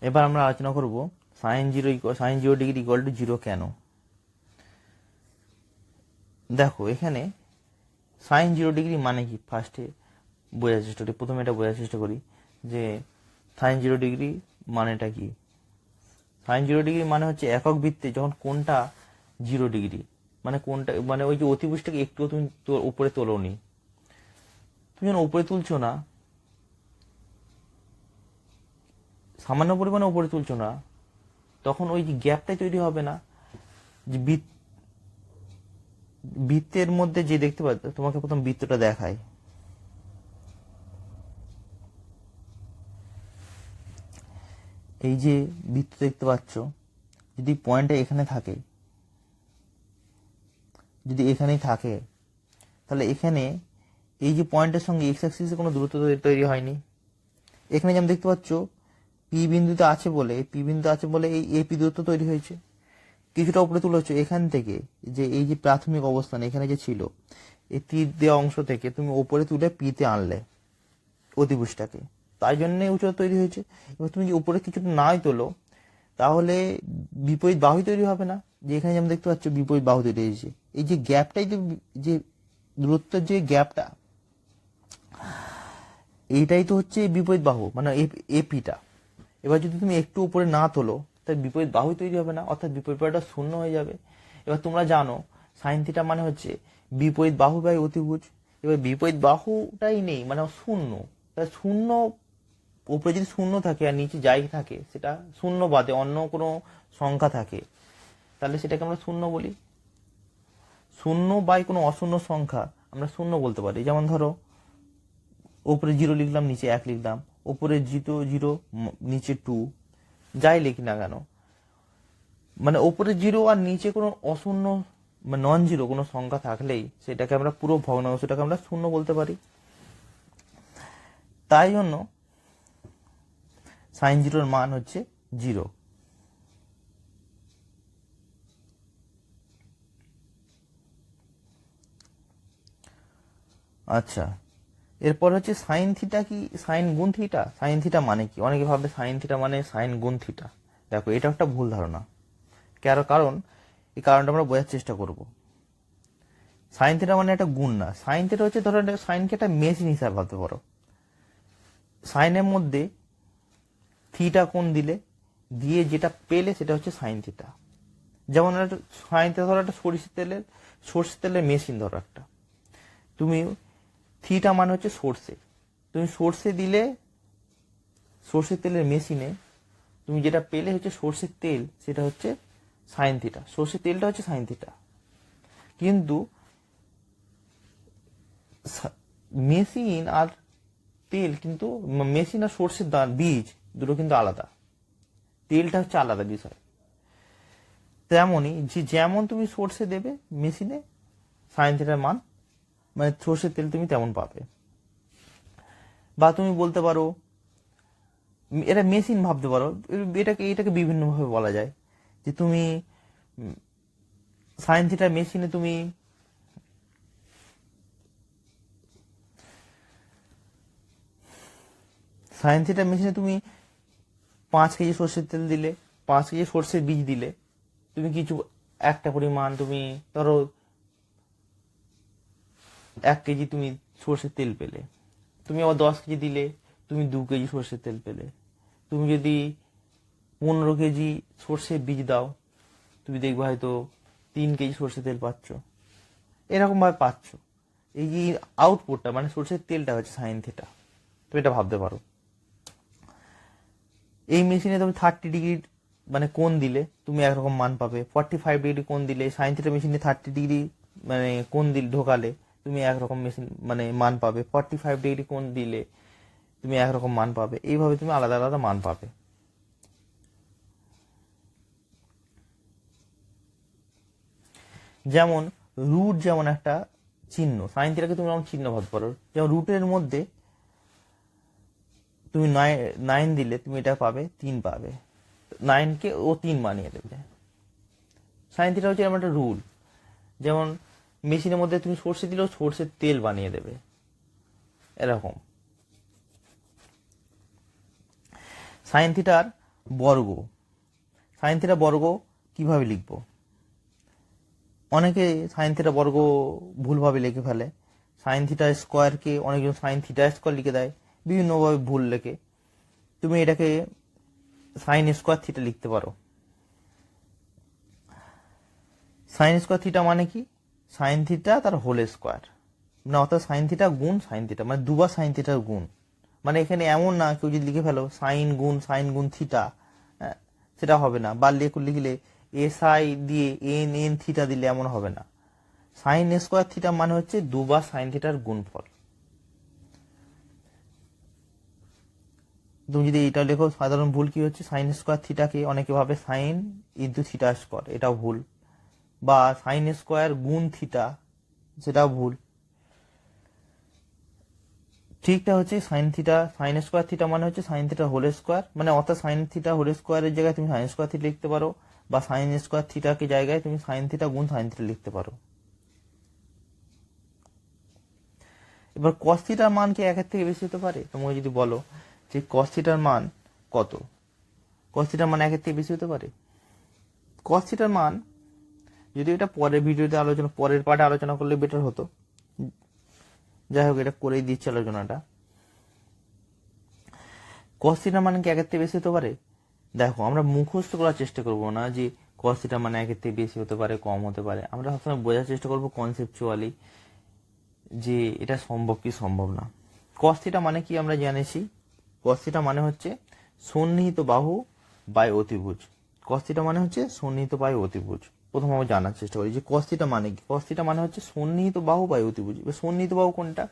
এবার আমরা আলোচনা করব sin 0 ডিগ্রি ইকুয়াল টু 0 কেন। দেখো এখানে sin 0 ডিগ্রি মানে কি, ফার্স্টে প্রথমে এটা বোঝার চেষ্টা করি যে sin 0 ডিগ্রি মানেটা কি। sin 0 ডিগ্রি মানে হচ্ছে একক বৃত্তে যখন কোনটা 0 ডিগ্রি, মানে কোনটা, মানে ওই যে অতিভুজটাকে একটু তুমি উপরে তোলোনি, তুমি যখন উপরে তুলছো না, সামান্য পরিমাণে উপরে তুলছো না, তখন ওই যে গ্যাপটাই তৈরি হবে না। যে বৃত্তের মধ্যে যে দেখতে পাচ্ছ, তোমাকে প্রথম বৃত্তটা দেখায়, এই যে বৃত্ত দেখতে পাচ্ছ, যদি পয়েন্টটা এখানে থাকে, যদি এখানেই থাকে, তাহলে এখানে এই যে পয়েন্টের সঙ্গে এক্স অ্যাক্সিসে কোনো দূরত্ব তৈরি হয়নি। এখানে যেমন দেখতে পাচ্ছ পি বিন্দুতে আছে বলে এই এপি দূরত্ব তৈরি হয়েছে। কিছুটা উপরে তুলে হচ্ছে এখান থেকে, যে এই যে প্রাথমিক অবস্থান এখানে যে ছিল, এই তীর দেওয়া অংশ থেকে তুমি উপরে তুলে পিতে আনলে অতিভুজটাকে, তাই জন্য উচ্চতা তৈরি হয়েছে। এবার তুমি যে উপরে কিছুটা নাই তোলো, তাহলে বিপরীত বাহু তৈরি হবে না। যে এখানে যেমন দেখতে পাচ্ছ বিপরীত বাহু তৈরি হয়েছে, এই যে গ্যাপটাই, যে দূরত্বের যে গ্যাপটা, এইটাই তো হচ্ছে বিপরীত বাহু, মানে এপিটা। এবার যদি তুমি একটু উপরে না তোলো, তাহলে বিপরীত বাহু তৈরি হবে না, অর্থাৎ বিপরীত বাহুটা শূন্য হয়ে যাবে। এবার তোমরা জানো সাইন থিটা মানে হচ্ছে বিপরীত বাহু বাই অতিভুজ। এবার বিপরীত বাহুটাই নেই, মানে শূন্য। তাহলে শূন্য, উপরে যদি শূন্য থাকে আর নিচে যাই থাকে, সেটা শূন্য বাদে অন্য কোনো সংখ্যা থাকে, তাহলে সেটাকে আমরা শূন্য বলি। শূন্য বাই কোনো অশূন্য সংখ্যা আমরা শূন্য বলতে পারি। যেমন ধরো উপরে 0 লিখলাম, নিচে 1 লিখলাম, উপরে 0 নিচে 2, যাই লিখি না কেন, মানে উপরে 0 আর নিচে কোনো অশূন্য মানে নন জিরো কোনো সংখ্যা থাকলেই সেটাকে আমরা পুরো ভগ্নাংশটাকে আমরা শূন্য বলতে পারি। তাই জন্য sin 0 মান হচ্ছে 0। আচ্ছা, এরপর হচ্ছে সাইন থিটা কি, সাইন গুণ থিটা। সাইন থিটা মানে কি, অনেকে ভাবে সাইন থিটা মানে সাইন গুণ থিটা। দেখো এটা একটা ভুল ধারণা। কারণ এই কারণটা আমরা বোঝার চেষ্টা করব। সাইন থিটা মানে একটা গুণ না। সাইন থিটা হচ্ছে, ধরো সাইনকে একটা মেশিন হিসাবে ভাবতে পারো। সাইনের মধ্যে থিটা কোণ দিয়ে যেটা পেলে সেটা হচ্ছে সাইন থিটা। যেমন একটা সাইন থিটা ধরো, একটা সর্ষের তেলের মেশিন ধরো একটা, তুমি থিটা মানে হচ্ছে সর্ষে, তুমি সর্ষের তেলের মেশিনে তুমি যেটা পেলে হচ্ছে সর্ষের তেল, সেটা হচ্ছে সাইন থিটা, সর্ষের তেলটা হচ্ছে সাইন থিটা। কিন্তু মেশিন আর তেল কিন্তু, মেশিন আর সর্ষের বীজ দুটো কিন্তু আলাদা, তেলটা হচ্ছে আলাদা বিষয়। তেমনই যেমন তুমি সর্ষে দেবে মেশিনে, সাইন থিটার মান মানে সর্ষের তেল তুমি তেমন পাবে। বা তুমি বলতে পারো, এটা মেশিন ভাবতে পারো, এটাকে বিভিন্নভাবে বলা যায়, যে তুমি সাইন থিটার মেশিনে তুমি সাইন থিটার মেশিনে তুমি 5 কেজি সর্ষের তেল দিলে, 5 কেজি সর্ষের বীজ দিলে, তুমি কিছু একটা পরিমাণ তুমি ধরো 1 কেজি তুমি সর্ষের তেল পেলে। তুমি আবার 10 কেজি দিলে, তুমি 2 কেজি সর্ষের তেল পেলে। তুমি যদি 15 কেজি সর্ষের বীজ দাও, তুমি দেখবে হয়তো 3 কেজি সর্ষের তেল পাচ্ছ। এরকম ভাবে পাচ্ছ। এই যে আউটপুটটা মানে সর্ষের তেলটা হচ্ছে সাইন থিটা, তুমি এটা ভাবতে পারো। এই মেশিনে তুমি 30 ডিগ্রি মানে কোণ দিলে তুমি একরকম মান পাবে, 45 ডিগ্রি কোণ দিলে, সাইন থিটা মেশিনে 30 ডিগ্রি মানে কোণ দিলে ঢোকালে তুমি একরকম মেশিন মানে মান পাবে, 45 ডিগ্রি কোণ দিলে তুমি একরকম মান পাবে। এইভাবে তুমি আলাদা আলাদা মান পাবে। যেমন রুট যেমন একটা চিহ্ন, সাইন থিটাকে তুমি যেমন চিহ্ন ভাবতে পারো, যেমন রুটের মধ্যে তুমি 9 দিলে তুমি এটা পাবে 3 পাবে, 9কে ও 3 বানিয়ে দেবে। সাইন থিটা হচ্ছে এরকম একটা রুল, যেমন মেশিনের মধ্যে তুমি সর্ষে দিলেও সর্ষের তেল বানিয়ে দেবে, এরকম। সাইন থিটার বর্গ, সাইন থিটা বর্গ কিভাবে লিখবো? অনেকে সাইন থিটা বর্গ ভুলভাবে লিখে ফেলে। সাইন থিটা স্কোয়ারকে অনেকজন সাইন থিটা স্কোয়ার লিখে দেয়, বিভিন্নভাবে ভুল লেখে। তুমি এটাকে সাইন স্কোয়ার থিটা লিখতে পারো। সাইন স্কোয়ার থিটা মানে কি? সাইন থিটা তার হোল স্কোয়ার, মানে অর্থাৎ সাইন থিটা গুণ সাইন থিটা, মানে দুবার সাইন থিটার গুণ। মানে এখানে এমন না কেউ যদি লিখে ফেলো সাইন গুণ থিটা, সেটা হবে না। বা লিখলে এস আই দিয়ে এন থিটা দিলে এমন হবে না। সাইন স্কোয়ার থিটা মানে হচ্ছে দুবার সাইন থিটার গুণফল। তুমি যদি এটা লেখো, সাধারণ ভুল কি হচ্ছে, সাইন স্কোয়ার থিটাকে অনেকে ভাবে সাইন ইন্টু থিটা স্কোয়ার, এটাও ভুল। বা সাইন স্কোয়ার গুণ থিটা, সেটাও ভুল। ঠিকটা হচ্ছে সাইন স্কোয়ার থিটা মানে হচ্ছে সাইন থিটা হোল স্কোয়ার, মানে অর্থাৎ সাইন থিটা হোল স্কোয়ারের জায়গায় তুমি সাইন স্কোয়ার থিটা লিখতে পারো, বা সাইন স্কোয়ার থিটাকে জায়গায় তুমি সাইন থিটা গুণ সাইন থিটা লিখতে পারো। এবার কস থিটার মান কি একের থেকে বেশি হতে পারে? তোমাকে যদি বলো যে কস থিটার মান কত, কস থিটার মান একের থেকে বেশি হতে পারে? কস থিটার মান, যদি এটা পরের ভিডিওতে পরের পার্টে আলোচনা করলে বেটার হতো, যাই হোক এটা করেই দিচ্ছে আলোচনাটা। কস থিটার মান কি একের থেকে বেশি হতে পারে? দেখো, আমরা মুখস্থ করার চেষ্টা করবো না যে কস থিটার মানে একের থেকে বেশি হতে পারে, কম হতে পারে। আমরা সবসময় বোঝার চেষ্টা করবো কনসেপচুয়ালি যে এটা সম্ভব কি সম্ভব না। কস থিটা মানে কি আমরা জেনেছি, কস থিটা মানে হচ্ছে সন্নিহিত বাহু বাই অতিভুজ। কস থিটা মানে হচ্ছে সন্নিহিত বাই অতিভুজ। প্রথম আমরা জানার চেষ্টা করি যে কস থিটা মানে কি। কস থিটা মানে হচ্ছে সন্নিহিত বাহু বাই অতিভুজ। এবার সন্নিহিত বাহু কোনটা?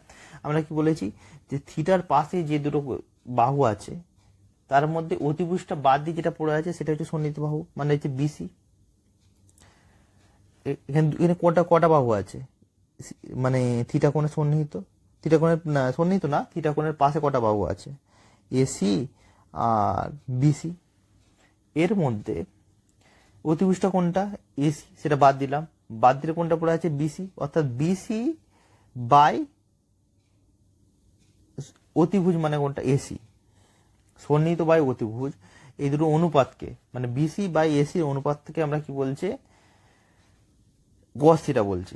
আমরা কি বলেছি যে থিটার পাশে যে দুটো বাহু আছে তার মধ্যে অতিভুজটা বাদ দিয়ে যেটা পড়ে আছে সেটা হচ্ছে সন্নিহিত বাহু, মানে হচ্ছে বিসি। এখানে কটা বাহু আছে, মানে থিটা কোণে সন্নিহিত, থিটা কোণের না সন্নিহিত না, থিটা কোণের পাশে কটা বাহু আছে, এসি আর বিসি। এর মধ্যে অতিভুজটা কোনটা? এসি, সেটা বাদ দিলাম। বাদ দিলে কোনটা পড়ে আছে? বিসি। অর্থাৎ বিসি বাই অতিভুজ মানে কোনটা? এসি। সন্নিহিত বাই অতিভুজ, এই দুটো অনুপাতকে মানে বিসি বাই এসির অনুপাত থেকে আমরা কি বলছে? কস থিটা বলছি।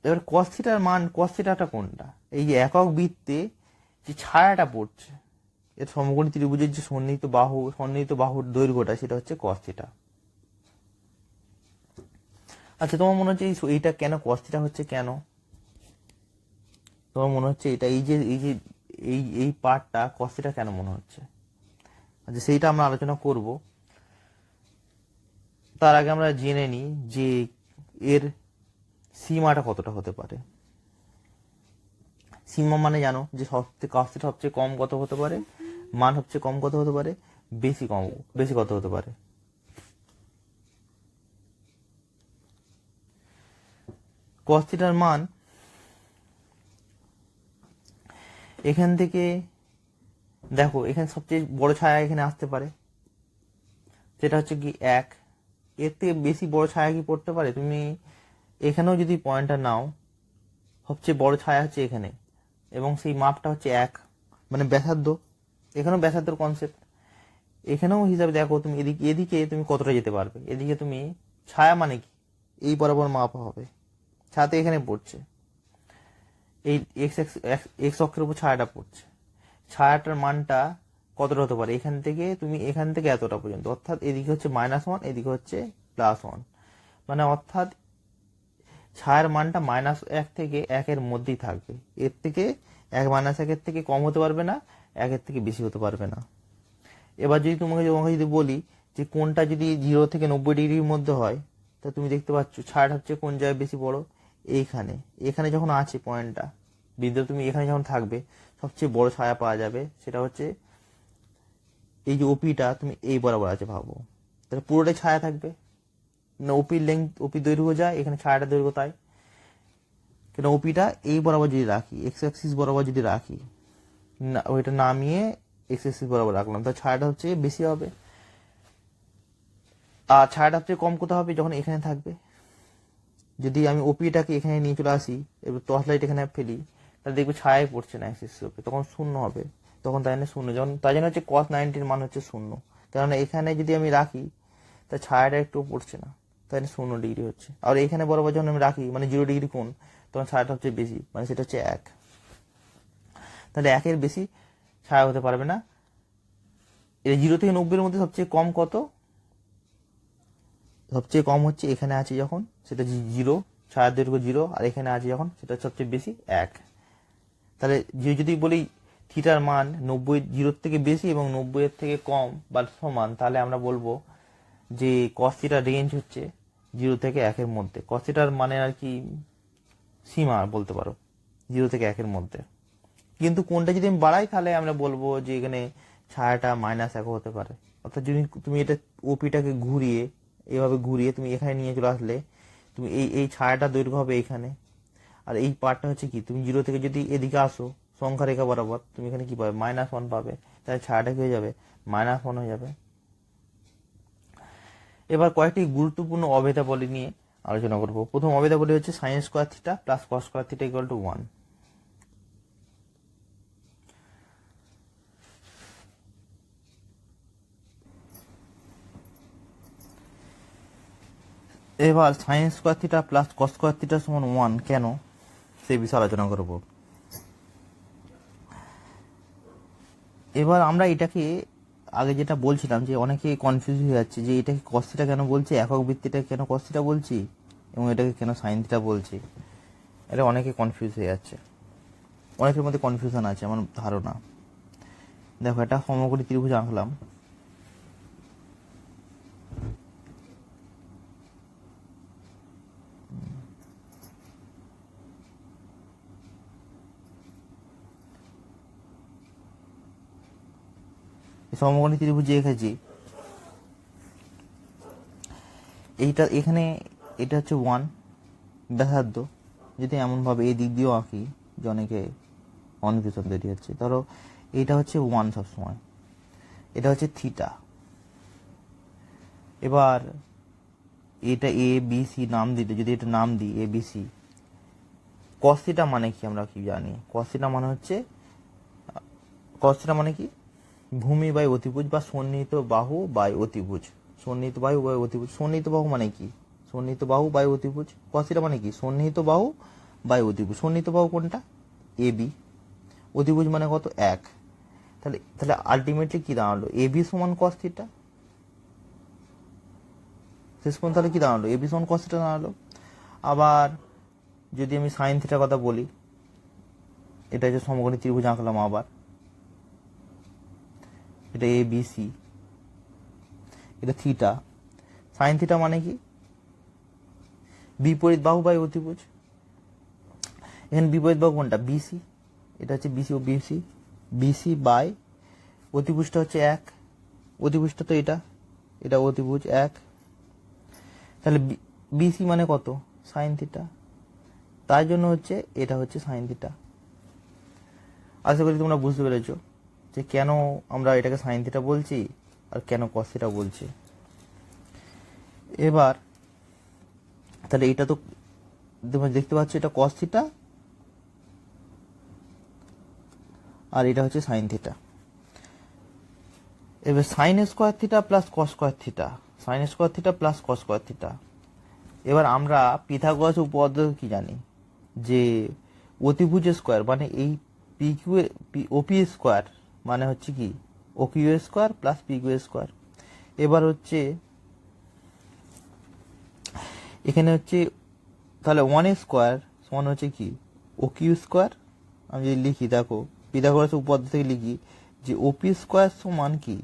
এবার কস থিটার মান, কস থিটাটা কোনটা? এই যে একক বৃত্তে যে ছায়াটা পড়ছে এর সমকোণী ত্রিভুজের যে সন্নিহিত বাহুর দৈর্ঘ্যটা, সেটা হচ্ছে কস থিটা। আচ্ছা, তোমার মনে হচ্ছে এইটা কেন cos থিটা হচ্ছে, কেন তোমার মনে হচ্ছে এটা এই যে এই পার্টটা cos থিটা কেন মনে হচ্ছে? আচ্ছা, সেইটা আমরা আলোচনা করব। তার আগে আমরা জেনে নিই যে এর সীমাটা কতটা হতে পারে। সীমা মানে জানো যে cos থিটা সবচেয়ে কম কত হতে পারে, মান সবচেয়ে কম কত হতে পারে, বেশি কত হতে পারে। cos থিটার মান এখান থেকে দেখো, এখানে সবচেয়ে বড় ছায়া এখানে আসতে পারে, সেটা হচ্ছে কি 1। এর থেকে বেশি বড় ছায়া কি পড়তে পারে? তুমি এখানেও যদি পয়েন্টটা নাও, সবচেয়ে বড় ছায়া হচ্ছে এখানে, এবং সেই মাপটা হচ্ছে 1, মানে ব্যাসার্ধ। এখানেও ব্যাসার্ধর কনসেপ্ট, এখানেও হিসাবে দেখো তুমি এদিকে তুমি কতটা যেতে পারবে। এদিকে তুমি ছায়া মানে কি, এই বরাবর মাপ হবে, ছায়া তো এখানে পড়ছে, এই এক্স অক্ষের উপর ছায়াটা পড়ছে, ছায়াটার মানটা কতটা হতে পারে এখান থেকে এতটা পর্যন্ত, অর্থাৎ এদিকে হচ্ছে -1, এদিকে হচ্ছে +1, মানে অর্থাৎ ছায়ার মানটা -1 থেকে 1-এর মধ্যেই থাকবে। এর থেকে 1-1-এর থেকে কম হতে পারবে না, 1-এর থেকে বেশি হতে পারবে না। এবার যদি তোমাকে যদি বলি যে কোনটা যদি 0 থেকে 90 ডিগ্রির মধ্যে হয়, তা তুমি দেখতে পাচ্ছ ছায়াটা হচ্ছে কোন জায়গায় বেশি বড়, এখানে যখন আছে পয়েন্টটা বিন্দু, তুমি এখানে যখন থাকবে সবচেয়ে বড় ছায়া পাওয়া যাবে। সেটা হচ্ছে এই যে ওপিটা তুমি এই বরাবর আছে ভাবো, তাহলে পুরোটাই ছায়া থাকবে না। ওপির দৈর্ঘ্য যায়, এখানে ছায়াটা দৈর্ঘ্য তাই, কেন ওপিটা এই বরাবর যদি রাখি, এক্স অ্যাক্সিস বরাবর যদি রাখি, না ওইটা নামিয়ে এক্স অ্যাক্সিস বরাবর রাখলাম, তাহলে ছায়াটা হচ্ছে বেশি হবে। আর ছায়াটা হচ্ছে কম কোথাও হবে, যখন এখানে থাকবে। যদি আমি ওপিটাকে এখানে নিয়ে চলে আসি, এবার টর্চ লাইট এখানে ফেলি, তাহলে দেখবে ছায়াই পড়ছে না অ্যাক্সিসের উপরে, তখন শূন্য হবে। তখন তাই জন্য শূন্য, যখন তাই জন্য হচ্ছে cos 90 মান হচ্ছে শূন্য, কারণ এখানে যদি আমি রাখি তা ছায়াটা একটু পড়ছে না, তাই জন্য 0 ডিগ্রি হচ্ছে। আর এখানে বরাবর যখন আমি রাখি, মানে 0 ডিগ্রি কোণ, তখন ছায়াটা হচ্ছে বেশি, মানে সেটা হচ্ছে 1। তাহলে 1-এর বেশি ছায়া হতে পারবে না। এটা 0 থেকে 90-এর মধ্যে সবচেয়ে কম কত? সবচেয়ে কম হচ্ছে এখানে আছে যখন, সেটা 0, ছায়ার দৈর্ঘ্য 0, আর এখানে আছে যখন, সেটা সবচেয়ে বেশি 1। তাহলে যদি বলি থিটার মান 90, 0-এর থেকে বেশি এবং 90-এর থেকে কম বা সমান, তাহলে আমরা বলবো যে cos থিটার রেঞ্জ হচ্ছে 0 থেকে 1-এর মধ্যে। cos থিটার মানে আর কি সীমা বলতে পারো 0 থেকে 1-এর মধ্যে। কিন্তু কোনটা যদি আমি বাড়াই, তাহলে আমরা বলবো যে এখানে ছায়াটা -1 হতে পারে। অর্থাৎ যদি তুমি এটা ওপিটাকে এভাবে ঘুরিয়ে তুমি এখানে নিয়ে চলে আসলে, তুমি এই ছায়াটা দৈর্ঘ্য হবে এখানে, আর এই পার্টটা হচ্ছে কি, তুমি 0 থেকে যদি এদিকে আসো সংখ্যা রেখা বরাবর, তুমি এখানে কি পাবে, -1 পাবে, তাহলে ছায়াটা কি হয়ে যাবে, -1 হয়ে যাবে। এবার কয়েকটি গুরুত্বপূর্ণ অভেদাবলী নিয়ে আলোচনা করব। প্রথম অভেদাবলী হচ্ছে sin² থিটা + cos² থিটা = 1। এবার sin² থিটা + cos² থিটা = 1 কেন, সেই বিষয়ে আলোচনা করব। এবার আমরা এটাকে আগে যেটা বলছিলাম যে অনেকে কনফিউজ হয়ে যাচ্ছে যে এটাকে cos থিটা কেন বলছি, একক ভিত্তিটা কেন cos থিটা বলছি, এবং এটাকে কেন sin থিটা বলছি, এটা অনেকে কনফিউজ হয়ে যাচ্ছে। অনেকের মধ্যে কনফিউশন আছে আমার ধারণা। দেখো, একটা সমকোণী ত্রিভুজ আঁকলাম, সমকোণী ত্রিভুজ এঁকেছি, এখানে এটা হচ্ছে 1 ব্যাসার্ধ। যদি এমনভাবে এই দিক দিয়েও আঁকি যে অনেকে কনফিউশন তৈরি হচ্ছে, ধরো এটা হচ্ছে 1 সবসময়, এটা হচ্ছে থিটা। এবার এটা ABC নাম দিলে, যদি এটা নাম দিই ABC, cos থিটা মানে কি আমরা কি জানি, cos থিটা মানে কি, ভূমি বাই অতিভুজ বা সন্নিহিত বাহু বাই অতিভুজ। সন্নিহিত বাহু বাই অতিভুজ, সন্নিহিত বাহু মানে কি, সন্নিহিত বাহু বাই অতিভুজ। cos থিটা মানে কি, সন্নিহিত বাহু বাই অতিভুজ। সন্নিহিত বাহু কোনটা, AB, অতিভুজ মানে কত, 1। তাহলে আলটিমেটলি কি দাঁড়ালো, AB সমান cos থিটা। শেষ পর্যন্ত তাহলে কি দাঁড়ালো, AB সমান cos থিটা দাঁড়ালো। আবার যদি আমি সাইন থিটার কথা বলি, এটা হচ্ছে সমকোণী ত্রিভুজ আঁকলাম, আবার এটা এ বি সি, এটা থিটা। সাইন থিটা মানে কি? বিপরীত বাহু বাই অতিভুজ। এখানে বিপরীত বাহু কোনটা? বিসি, এটা হচ্ছে বিসি ও বিসি, বিসি বাই অতিভুজটা হচ্ছে 1, অতিভুজটা তো এটা, এটা অতিভুজ 1, তাহলে বিসি মানে কত? সাইন থিটা, তাই জন্য হচ্ছে এটা হচ্ছে সাইন থিটা। আশা করি তোমরা বুঝতে পেরেছো যে কেন আমরা এটাকে সাইন থিটা বলছি আর কেন কস থিটা বলছি। এবার তাহলে এটা তো তোমরা দেখতে পাচ্ছ, এটা কস থিটা আর এটা হচ্ছে সাইন থিটা। এবার sine square theta plus cos square theta, sign square theta plus cos square theta. এবার আমরা পিথাগোরাস উপপাদ্য কি জানি, যে অতিভুজ স্কোয়ার মানে এই পি কিউ ওপি স্কোয়ার মানে হচ্ছে কি O Q square plus P Q square. এবার হচ্ছে এখানে হচ্ছে তাহলে 1 স্কোয়ার সমান হচ্ছে কি ও কিউ স্কোয়ার। আমি যদি লিখি, দেখো পিথাগোরাস উপপাদ্য থেকে লিখি যে ওপি স্কোয়ার সমান কি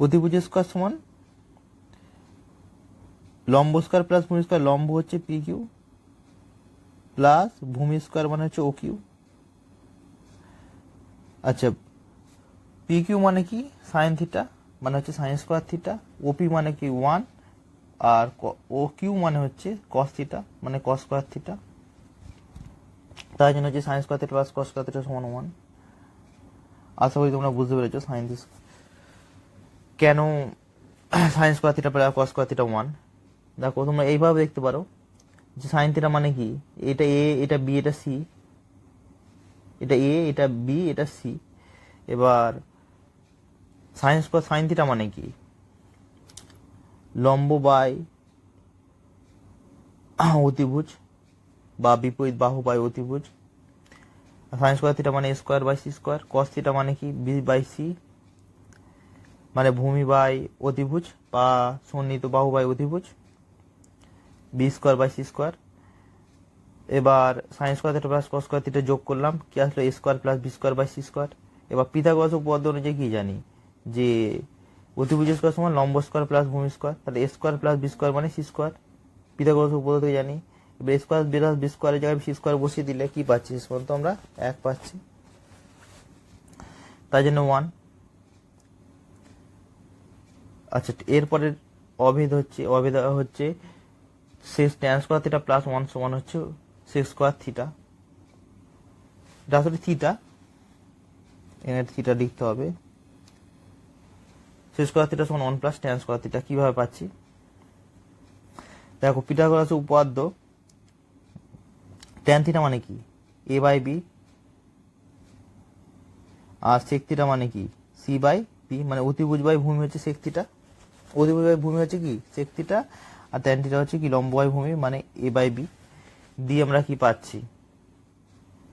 অতিভুজ স্কোয়ার সমান লম্ব স্কোয়ার প্লাস ভূমি স্কোয়ার, লম্ব হচ্ছে পি কিউ প্লাস ভূমি স্কোয়ার মানে হচ্ছে ও কিউ। আচ্ছা, পি কিউ মানে কি সাইন থিটা মানে হচ্ছে সাইন স্কোয়ার থিটা, ওপি মানে কি 1, আর ও কিউ মানে হচ্ছে কস থিটা মানে কস স্কোয়ার থিটা। তাই জন্য হচ্ছে sign square theta plus cos square theta সমান 1। আশা করি তোমরা বুঝতে পেরেছো সাইন কেন sign square theta plus cos square theta 1। দেখো তোমরা এইভাবে দেখতে পারো যে সাইন থিটা মানে কি, এটা এ, এটা বি, এটা সি, এটা এ, এটা বি, এটা সি। এবার সাইন স্কোয়ার সাইন থিটা মানে কি লম্ব বাই অতিভুজ বা বিপরীত বাহু বাই অতিভুজ। সাইন স্কোয়ার থিটা মানে square by C square. Cos theta মানে কি বি বাই সি মানে ভূমি বাই অতিভুজ বা সন্নিহিত বাহু বাই অতিভুজ, B square by C square. এবার sine square theta plus cos square theta যোগ করলাম, কি আসলো A square plus B square by C square. এবার পিথাগোরাস উপপাদ্য অনুযায়ী কি জানি যে অতিভুজ স্কোয়ার সমান লম্ব স্কোয়ার প্লাস ভূমি স্কোয়ার, তাহলে এ স্কোয়ার প্লাস বি স্কোয়ার মানে সি স্কোয়ার। পিথাগোরাস উপপাদ্য থেকে জানি। এবার স্কোয়ার প্লাস বি স্কোয়ারের জায়গায় সি স্কোয়ার বসিয়ে দিলে কি পাচ্ছি, শেষ পর্যন্ত আমরা 1 পাচ্ছি, তাই জন্য 1। আচ্ছা, এরপরের অভেদ হচ্ছে শেষ ট্যান স্কোয়ার থিটা প্লাস 1 সমান হচ্ছে সেক স্কোয়ার থিটা। এটা আসলে থিটা, এখানে থিটা লিখতে হবে। সেক স্কোয়ার থিটা সমান 1 প্লাস ট্যান স্কোয়ার থিটা। কিভাবে পাচ্ছি দেখো, পিথাগোরাস উপপাদ্য ট্যান থিটা মানে কি এ বাই বি, আর সেক থিটা মানে কি সি বাই বি, মানে অতিভুজ বাই ভূমি হচ্ছে সেক থিটা, অতিভুজ বাই ভূমি হচ্ছে কি সেক থিটা, আর ট্যান থিটা হচ্ছে কি লম্ব বাই ভূমি মানে এ বাই বি। দিয়ে আমরা কি পাচ্ছি,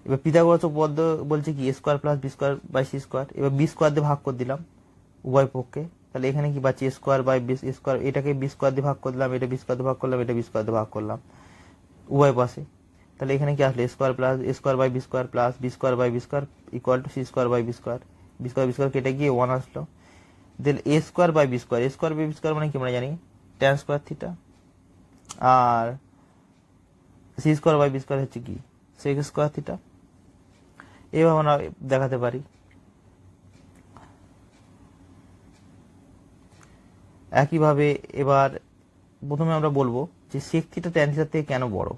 এবার পিথাগোরাস উপপাদ্য বলছে কি A square plus B square by C square. এবার বি স্কোয়ার দিয়ে ভাগ করে দিলাম উভয় পক্ষে, তাহলে এখানে কি পাচ্ছি এ স্কোয়ার বাই বি স্কোয়ার, এটাকে বি স্কোয়ার দিয়ে ভাগ করে দিলাম, এটা বি স্কোয়ার দিয়ে ভাগ করলাম, এটা বি স্কোয়ার দিয়ে ভাগ করলাম উভয় পাশে। তাহলে এখানে কি আসলো A square plus A square by B square plus B square by B square equal to C square by B square. B square কেটে গিয়ে 1 আসলো। Then A square by B square, A square by B square মানে কি আমরা জানি tan square theta, আর C square by B square হচ্ছে কি সেক স্কোয়ার থিটা। এইভাবে আমরা দেখাতে পারি। একইভাবে এবার প্রথমে আমরা বলবো যে সেক থিটা ট্যান থিটার থেকে কেন বড়।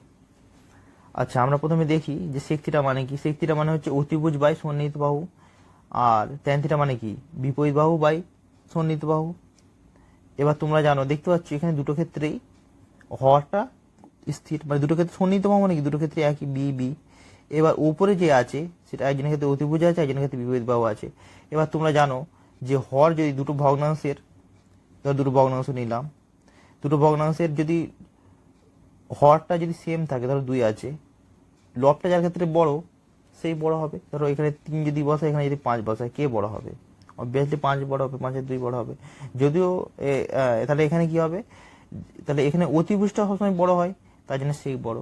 আচ্ছা, আমরা প্রথমে দেখি যে সেক থিটা মানে কি। সেক থিটা মানে হচ্ছে অতিভুজ বাই সন্নিহিত বাহু, আর ট্যান থিটা মানে কি বিপরীত বাহু বাই সন্নিহিত বাহু। এবার তোমরা জানো, দেখতে পাচ্ছ এখানে দুটো ক্ষেত্রেই হরটা স্থির, মানে দুটো ক্ষেত্রে সন্নিহিত বাহু মানে কি দুটো ক্ষেত্রে একই বি বি। এবার উপরে যে আছে সেটা একজনের ক্ষেত্রে অতিভুজ আছে, একজনের ক্ষেত্রে বিপরীত বাহু আছে। এবার তোমরা জানো যে হর যদি দুটো ভগ্নাংশের, দুটো ভগ্নাংশ নিলাম, দুটো ভগ্নাংশের যদি হরটা যদি সেম থাকে, ধরো 2 আছে, লবটা যার ক্ষেত্রে বড় সেই বড় হবে। ধরো এখানে 3 যদি বসায়, এখানে যদি 5 বসায়, কে বড় হবে? অবভিয়াসলি 5 বড় হবে, 5-এর 2 বড় হবে। যদিও তাহলে এখানে কি হবে, তাহলে এখানে অতিভুজটা সবসময় বড় হয়, তাই জন্য সেক বড়।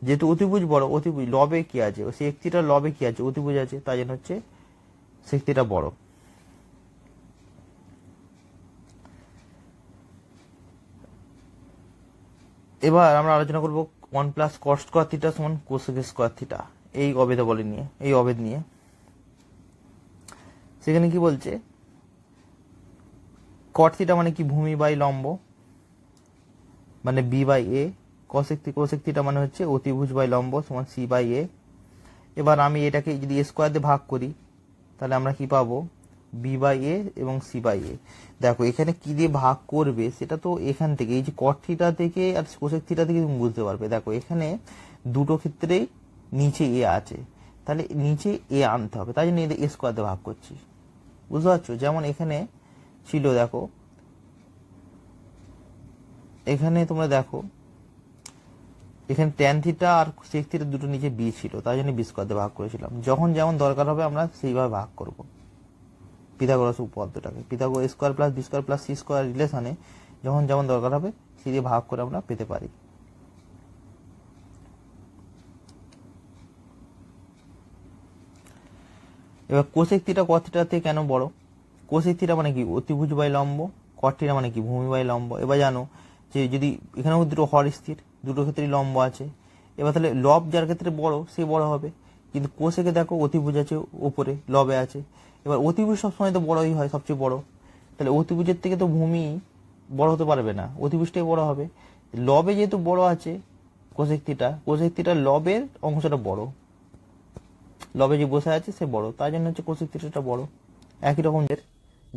যেহেতু অতিভুজ বড়, অতিভুজ লবে কি আছে, সেক থিটার লবে কি আছে, অতিভুজ আছে, তাই জন্য হচ্ছে সেক থিটা বড়। এবার আমরা আলোচনা করব 1 প্লাস কট স্কোয়ার থিটা সমান কোসেক স্কোয়ার থিটা, এই অবেদে বলে নিয়ে, এই অবেদ নিয়ে। সেখানে কি বলছে, কট থিটা মানে কি ভূমি বাই লম্ব, মানে b by a. Cosec theta মানে হচ্ছে অতিভুজ বাই লম্ব সমান সি বাই এ। এবার আমি এটাকে যদি এ স্কোয়ার দিয়ে ভাগ করি তাহলে আমরা কি পাবো, বি বাই এ এবং সি বাই এ। দেখো এখানে কি দিয়ে ভাগ করবে সেটা তো এখান থেকে, এই যে কট থিটা থেকে আর কোসেক থিটা থেকে তুমি বুঝতে পারবে। দেখো এখানে দুটো ক্ষেত্রেই নিচে এ আছে, তাহলে নিচে এ আনতে হবে, তাই জন্য এদের এ স্কোয়ার দিয়ে ভাগ করছি। বুঝতে পারছো? যেমন এখানে ছিল, দেখো এখানে তোমরা দেখো এখানে ট্যান থিটা আর সেক থিটা দুটো নিচে বি ছিল, তাই জন্য বি স্কোয়ার দিয়ে ভাগ করেছিলাম। যখন যেমন দরকার হবে আমরা সেইভাবে ভাগ করব পিথাগোরাস উপপাদ্যটাকে। Pythagoras square plus B square plus C square রিলেশনে যখন যেমন দরকার হবে সেই দিয়ে ভাগ করে আমরা পেতে পারি। এবার কোসেক থিটা কট থিটা থেকে কেন বড়? কোসেক থিটা মানে কি অতিভুজ বাই লম্ব, কট থিটা মানে কি ভূমি বাই লম্ব। এবার জানো যে যদি এখানেও দুটো হর স্থির, দুটো ক্ষেত্রে লম্ব আছে, এবার তাহলে লব যার ক্ষেত্রে বড় সে বড় হবে। কিন্তু কোসেকে দেখো অতিভুজ আছে উপরে, লবে আছে। এবার অতিভুজ সবসময় তো বড়ই হয়, সবচেয়ে বড়, তাহলে অতিভুজের থেকে তো ভূমি বড় হতে পারবে না, অতিভুজটাই বড় হবে। লবে যেহেতু বড় আছে কোসেক থিটা লবের অংশটা বড়, লবে যে বসে আছে সে বড়, তাই জন্য হচ্ছে কোসেক থিটাটা বড়। একই রকম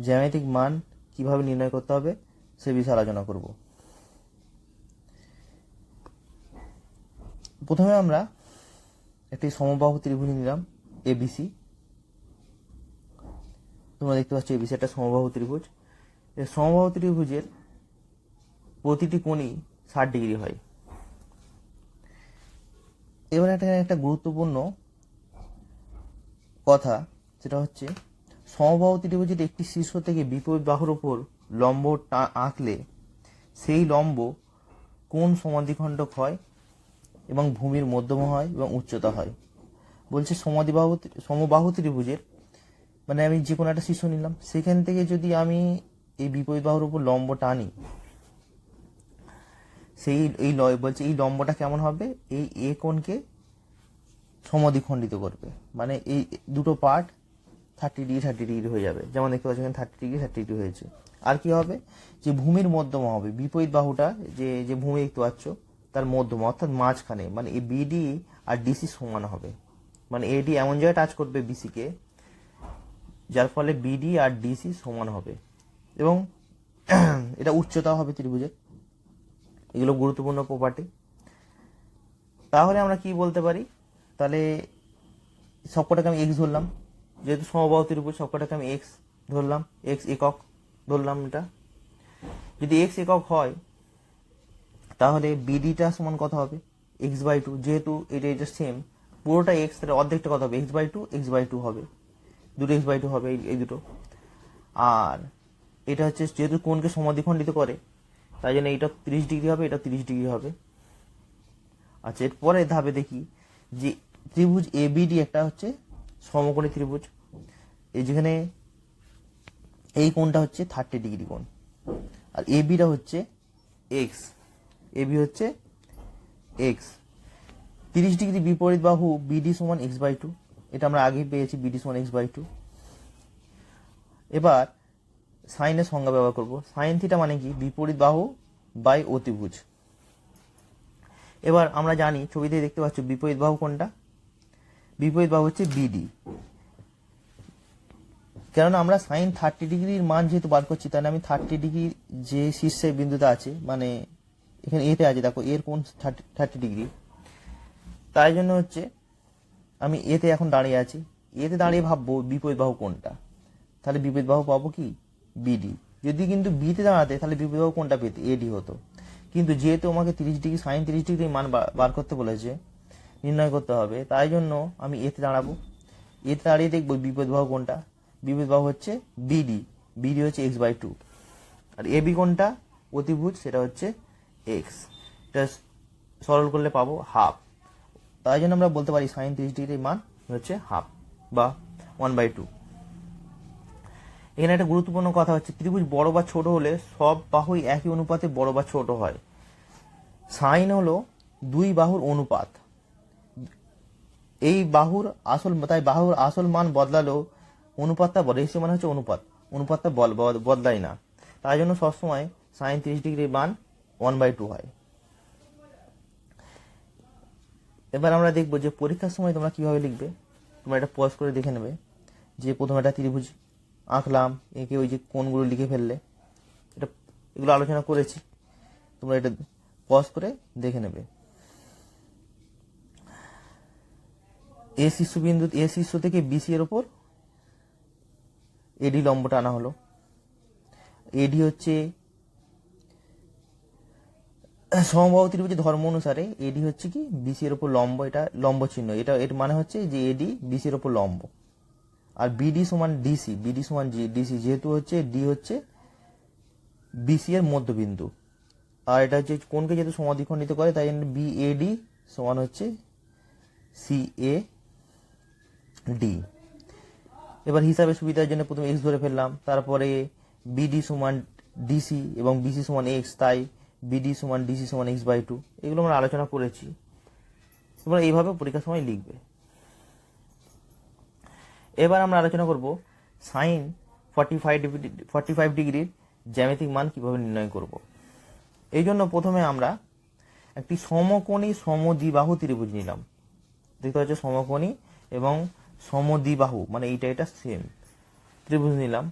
জ্যামিতিক মান কিভাবে নির্ণয় করতে হবে সে বিষয়ে আলোচনা করব। প্রথমে আমরা একটি সমবাহু ত্রিভুজ নিলাম এবিসি। তোমরা দেখতে পাচ্ছ এবিসি একটা সমবাহু ত্রিভুজ। এই সমবাহু ত্রিভুজের প্রতিটি কোণই 60 ডিগ্রি হয়। এবার একটা গুরুত্বপূর্ণ কথা, সেটা হচ্ছে সমবাহু ত্রিভুজের একটি শীর্ষ থেকে বিপরীত বাহুর উপর লম্ব আঁকলে সেই লম্ব কোন সমাদ্বিখণ্ডক হয় এবং ভূমির মধ্যম হয় এবং উচ্চতা হয়। বলছে সমবাহু ত্রিভুজের, মানে আমি যে কোনো একটা শীর্ষ নিলাম, সেখান থেকে যদি আমি এই বিপরীত বাহুর উপর লম্ব টানি, বলছে এই লম্বটা কেমন হবে, এই এ কোণকে সমদ্বিখণ্ডিত করবে, মানে এই দুটো পার্ট 30 ডিগ্রি হয়ে যাবে। যেমন দেখতে পাচ্ছি এখানে 30 ডিগ্রি হয়েছে। আর কি হবে, যে ভূমির মধ্যমা হবে, বিপরীত বাহুটা যে ভূমি দেখতে পাচ্ছ তার মধ্যমা অর্থাৎ মাঝখানে, মানে এই বিডি আর ডিসি সমান হবে, মানে এডি এমন জায়গায় টাচ করবে বিসি কে যার ফলে বিডি আর ডিসি সমান হবে, এবং এটা উচ্চতা হবে ত্রিভুজের। এগুলো গুরুত্বপূর্ণ প্রপার্টি। তাহলে আমরা কি বলতে পারি, তাহলে সবকটাকে আমি এক্স ধরলাম, যেহেতু সমবাহু ত্রিভুজ সবকটাকে আমি এক্স ধরলাম, এক্স একক ধরলাম। এটা যদি এক্স একক হয় তাহলে বিডিটা সমান কত হবে, এক্স বাই টু। যেহেতু এটা সেম, পুরোটা এক্স, তাহলে অর্ধেকটা কত হবে, এক্স বাই টু হবে, দুটো এক্স বাই টু হবে এই দুটো। আর এটা হচ্ছে যেহেতু কোণকে সমদ্বিখণ্ডিত করে, তাই জন্য এটা 30 ডিগ্রি হবে, এটা 30 ডিগ্রি হবে। আচ্ছা, এরপরে ধাপে দেখি যে ত্রিভুজ এবিডি একটা হচ্ছে সমকোণী ত্রিভুজ, এই যেখানে এই কোণটা হচ্ছে 30 ডিগ্রি কোণ, আর এবিটা হচ্ছে এক্স, এবি হচ্ছে এক্স। 30 ডিগ্রি বিপরীত বাহু বিডি সমান এক্স বাই টু, এটা আমরা আগেই পেয়েছি, বিডি সমান এক্স বাই টু। এবার সাইনের সংজ্ঞা ব্যবহার করব। সাইন থিটা মানে কি বিপরীত বাহু বাই অতিভুজ। এবার আমরা জানি, ছবিতে দেখতে পাচ্ছ বিপরীত বাহু কোনটা, বিপরীত বাহু হচ্ছে বিডি। কেননা আমরা সাইন 30 ডিগ্রির মান যেহেতু বার করছি, তাহলে আমি 30 ডিগ্রি যে শীর্ষের বিন্দুতে আছে, মানে এখানে এতে আছে, দেখো এর কোণ 30 ডিগ্রি, তাই জন্য হচ্ছে আমি এতে এখন দাঁড়িয়ে আছি, এতে দাঁড়িয়ে ভাববো বিপরীত বাহু কোনটা, তাহলে বিপরীত বাহু পাবো কি, বিডি। যদি কিন্তু বিতে দাঁড়াতে তাহলে বিপরীত বাহু কোনটা পেতে, এডি হতো। কিন্তু যেহেতু আমাকে 30 ডিগ্রি সাইন 30 ডিগ্রি মান বার করতে বলেছে, নির্ণয় করতে হবে, তাই জন্য আমি এতে দাঁড়াবো, এতে দাঁড়িয়ে দেখবো বিপরীত বাহু কোনটা, বিপরীত বাহু হচ্ছে বিডি, বিডি হচ্ছে এক্স বাই টু। আর এবি কোনটা, অতিভুজ সেটা হচ্ছে এক্স। এটা সরল করলে পাবো হাফ। তাই জন্য আমরা বলতে পারি সাইন 30 ডিগ্রির মান হচ্ছে হাফ বা 1/2। এখানে একটা গুরুত্বপূর্ণ কথা হচ্ছে ত্রিভুজ বড় বা ছোট হলে সব বাহুই একই অনুপাতে বড় বা ছোট হয়। সাইন হলো দুই বাহুর অনুপাত। এই বাহুর আসল মান বদলালেও অনুপাতটা রেশিও মানে হচ্ছে অনুপাতটা বদলায় না। তাই জন্য সবসময় সাইন 30 ডিগ্রির মান 1/2 হয়। এবার আমরা দেখবো যে পরীক্ষার সময় তোমরা কিভাবে লিখবে। তোমরা এটা পজ করে দেখে নেবে যে প্রথমে একটা ত্রিভুজ আঁকলাম, এঁকে ওই যে কোণগুলো লিখে ফেললে, এগুলো আলোচনা করেছি, তোমরা এটা পজ করে দেখে নেবে। এ শীর্ষ থেকে বিসি এর উপর এডি লম্বটা আনা হলো। এডি হচ্ছে সমবাহু ত্রিভুজের ধর্ম অনুসারে এডি হচ্ছে কি বিসি এর উপর লম্ব, এটা লম্ব চিহ্ন, এর মানে হচ্ছে যে এডি বিসি এর উপর লম্ব। আর বিডি সমান ডিসি, ডিসি যেহেতু হচ্ছে ডি হচ্ছে বিসি এর মধ্যবিন্দু, আর এটা হচ্ছে কোনকে যেহেতু সমাদ্বিখণ্ডিত করে তাই জন্য বিএডি সমান হচ্ছে সিএ ডি। এবার হিসাবের সুবিধার জন্য প্রথমে এক্স ধরে ফেললাম, তারপরে বিডি সমান ডিসি এবং বিসি সমান এক্স, তাই বিডি সমান ডিসি সমান x/2। এগুলো আমরা আলোচনা করেছি। তোমরা এইভাবে পরীক্ষার সময় লিখবে। এবার আমরা আলোচনা করব সাইন 45 ডিগ্রির জ্যামিতিক মান কিভাবে নির্ণয় করব। এই জন্য প্রথমে আমরা একটি সমকোণী সমদ্বিবাহু ত্রিভুজ নিলাম। দেখতে পাচ্ছ সমকোণী এবং সমদ্বিবাহু মানে এটা সেম ত্রিভুজ নিলাম।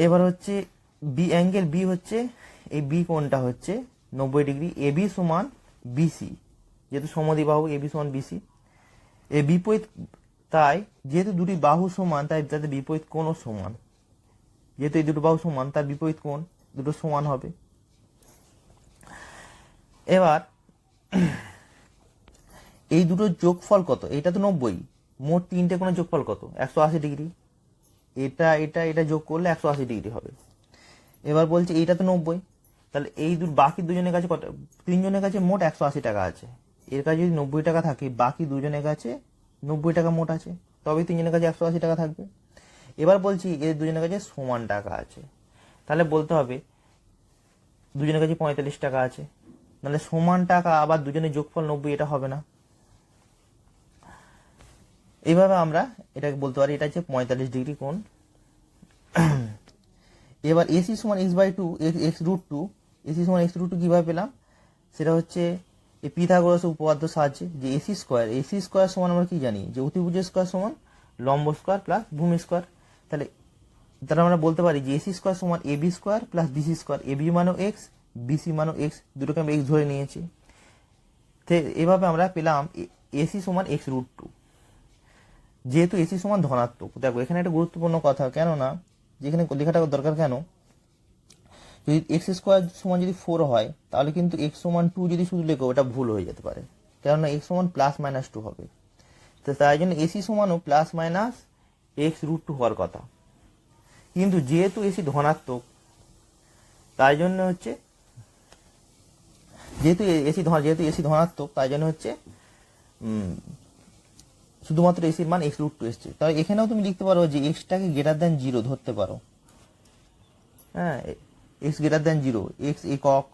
এবার হচ্ছে বি অ্যাঙ্গেল বি হচ্ছে এই বি কোণটা হচ্ছে 90 ডিগ্রি। এ বি সমান বিসি, যেহেতু সমদ্বিবাহু এ বি সমান বিসি। এ বিপরীত, তাই যেহেতু দুটি বাহু সমান তাই তাদের বিপরীত কোণও সমান। যেহেতু এই দুটো বাহু সমান তার বিপরীত কোণ দুটো সমান হবে। এবার এই দুটোর যোগফল কত? এটা তো 90, মোট তিনটে কোণের যোগফল কত? 180 ডিগ্রি। এটা যোগ করলে 180 ডিগ্রি হবে। এবার বলছে এইটা তো 90, তাহলে এই বাকি দুজনের কাছে কত? তিনজনের কাছে মোট 180 টাকা আছে। এর কাছে যদি 90 টাকা থাকে, বাকি দুজনের কাছে 90 টাকা মোট আছে, তবে তিনজনের কাছে 180 টাকা থাকবে। এবার বলছি এর দুজনের কাছে সমান টাকা আছে, তাহলে বলতে হবে দুজনের কাছে 45 টাকা আছে। নাহলে সমান টাকা আবার দুজনের যোগফল 90, এটা হবে না। এইভাবে আমরা এটাকে বলতে পারি এটা হচ্ছে 45 ডিগ্রি কোণ। এবার এসি সমান x/2 x√2, এসি সমান x√2 কিভাবে পেলাম? সেটা হচ্ছে এই পিথাগোরাসের উপপাদ্য সাহায্যে, যে এসি স্কোয়ার সমান আমরা কি জানি যে অতিভুজের স্কোয়ার সমান লম্ব স্কোয়ার প্লাস ভূমি স্কোয়ার। তাহলে আমরা বলতে পারি যে এসি স্কোয়ার সমান AB square plus BC square. AB মানও এক্স, বিসি মানও এক্স, দুটোকে আমরা এক্স ধরে নিয়েছি। এভাবে আমরা পেলাম এসি সমান x√2। যেহেতু এসি সমান ধনাত্মক, দেখো এখানে একটা গুরুত্বপূর্ণ কথা, কেননা যেখানে লেখাটা দরকার কেন, যদি এক্স স্কোয়ার সমান যদি 4 হয় তাহলে কিন্তু এক্স সমান 2 যদি শুধু লেখো ওটা ভুল হয়ে যেতে পারে, কেননা এক্স সমান +-2 হবে। তো তাই জন্য এসি সমানও +-x√2 হওয়ার কথা। কিন্তু যেহেতু এসি ধনাত্মক, তাই জন্য হচ্ছে যেহেতু এসি ধনাত্মক তাই জন্য হচ্ছে শুধুমাত্র এসির মান x√2 এসছে। তাহলে এখানেও তুমি লিখতে পারো যে এক্সটাকে >0 ধরতে পারো। হ্যাঁ, x >0, x একক,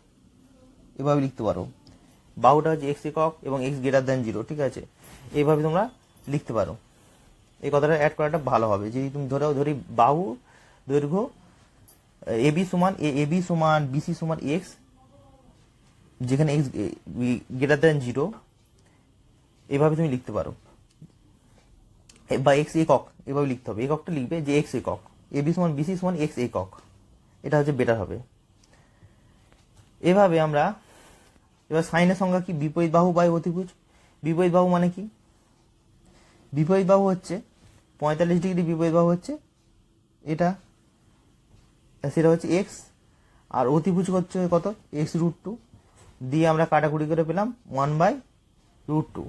এভাবে লিখতে পারো। বাহুটা হচ্ছে x একক এবং x >0, ঠিক আছে, এইভাবে তোমরা লিখতে পারো। এই কথাটা অ্যাড করাটা ভালো হবে। যদি তুমি ধরি বাহু দৈর্ঘ্য এবি সমান বিসি সমান x, যেখানে x >0, এভাবে তুমি লিখতে পারো। বা x একক, এভাবে লিখতে হবে। এককটা লিখবে যে x একক, এবি সমান বিসি সমান x একক, এটা হচ্ছে বেটার হবে। এভাবে আমরা এবার সাইনের সংজ্ঞা কি? বিপরীত বাহু বাই অতিভুজ। বিপরীত বাহু মানে কি? বিপরীত বাহু হচ্ছে 45 ডিগ্রি বিপরীত বাহু হচ্ছে এটা, সেটা হচ্ছে এক্স, আর অতিভুজ হচ্ছে কত? x√2 দিয়ে আমরা কাটাকুটি করে পেলাম 1/√2।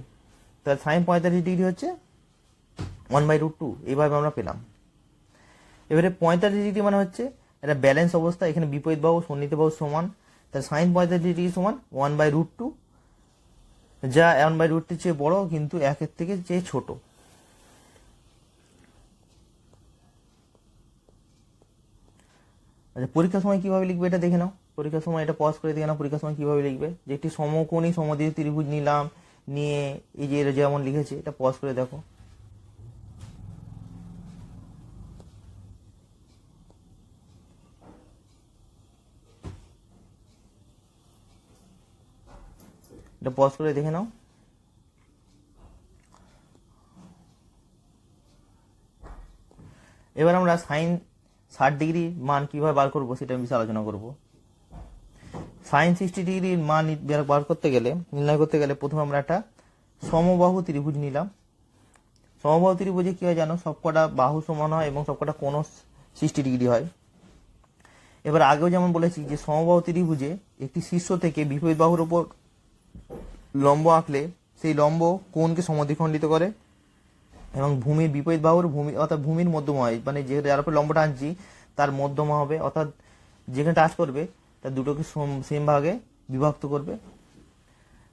তাহলে সাইন 45 ডিগ্রি হচ্ছে 1/√2, এইভাবে আমরা পেলাম। এবারে 45 ডিগ্রি মানে হচ্ছে এটা ব্যালেন্স অবস্থা, এখানে বিপরীত বাহু সন্নিহিত বাহু সমান, তাহলে সাইন 45 ডিগ্রি সমান 1/√2, যা 1/√2 চেয়ে বড় কিন্তু 1 থেকে চেয়ে ছোট। আচ্ছা, পরীক্ষার সময় কিভাবে লিখবে এটা দেখে নাও। পরীক্ষার সময় এটা পজ করে দেখে নাও, পরীক্ষার সময় কিভাবে লিখবে। যে একটি সমকোণী সমদ্বিবাহু ত্রিভুজ নিলাম, নিয়ে এই যে এটা যেমন লিখেছে এটা পজ করে দেখো। এটা পজ করে দেখে নাও। এবার আমরা সাইন 60 ডিগ্রি মান কিভাবে বার করবো সেটা আমি আলোচনা করব। সাইন 60 ডিগ্রির মান বার করতে গেলে, নির্ণয় করতে গেলে প্রথমে আমরা একটা সমবাহু ত্রিভুজ নিলাম। সমবাহু ত্রিভুজে কি হয় জানো, সবকটা বাহু সমান হয় এবং সবকটা কোণ 60 ডিগ্রি হয়। এবার আগেও যেমন বলেছি যে সমবাহু ত্রিভুজে একটি শীর্ষ থেকে বিপরীত বাহুর উপর লম্ব আঁকলে সেই লম্ব কোণকে সমদ্বিখণ্ডিত করে এবং ভূমির বিপরীত বাহুর ভূমি অর্থাৎ ভূমির মধ্যমা হয়, মানে যে যার উপর লম্বটা আনছি তার মধ্যমা হবে, অর্থাৎ যেখানে টাচ করবে তার দুটোকে সেম ভাগে বিভক্ত করবে,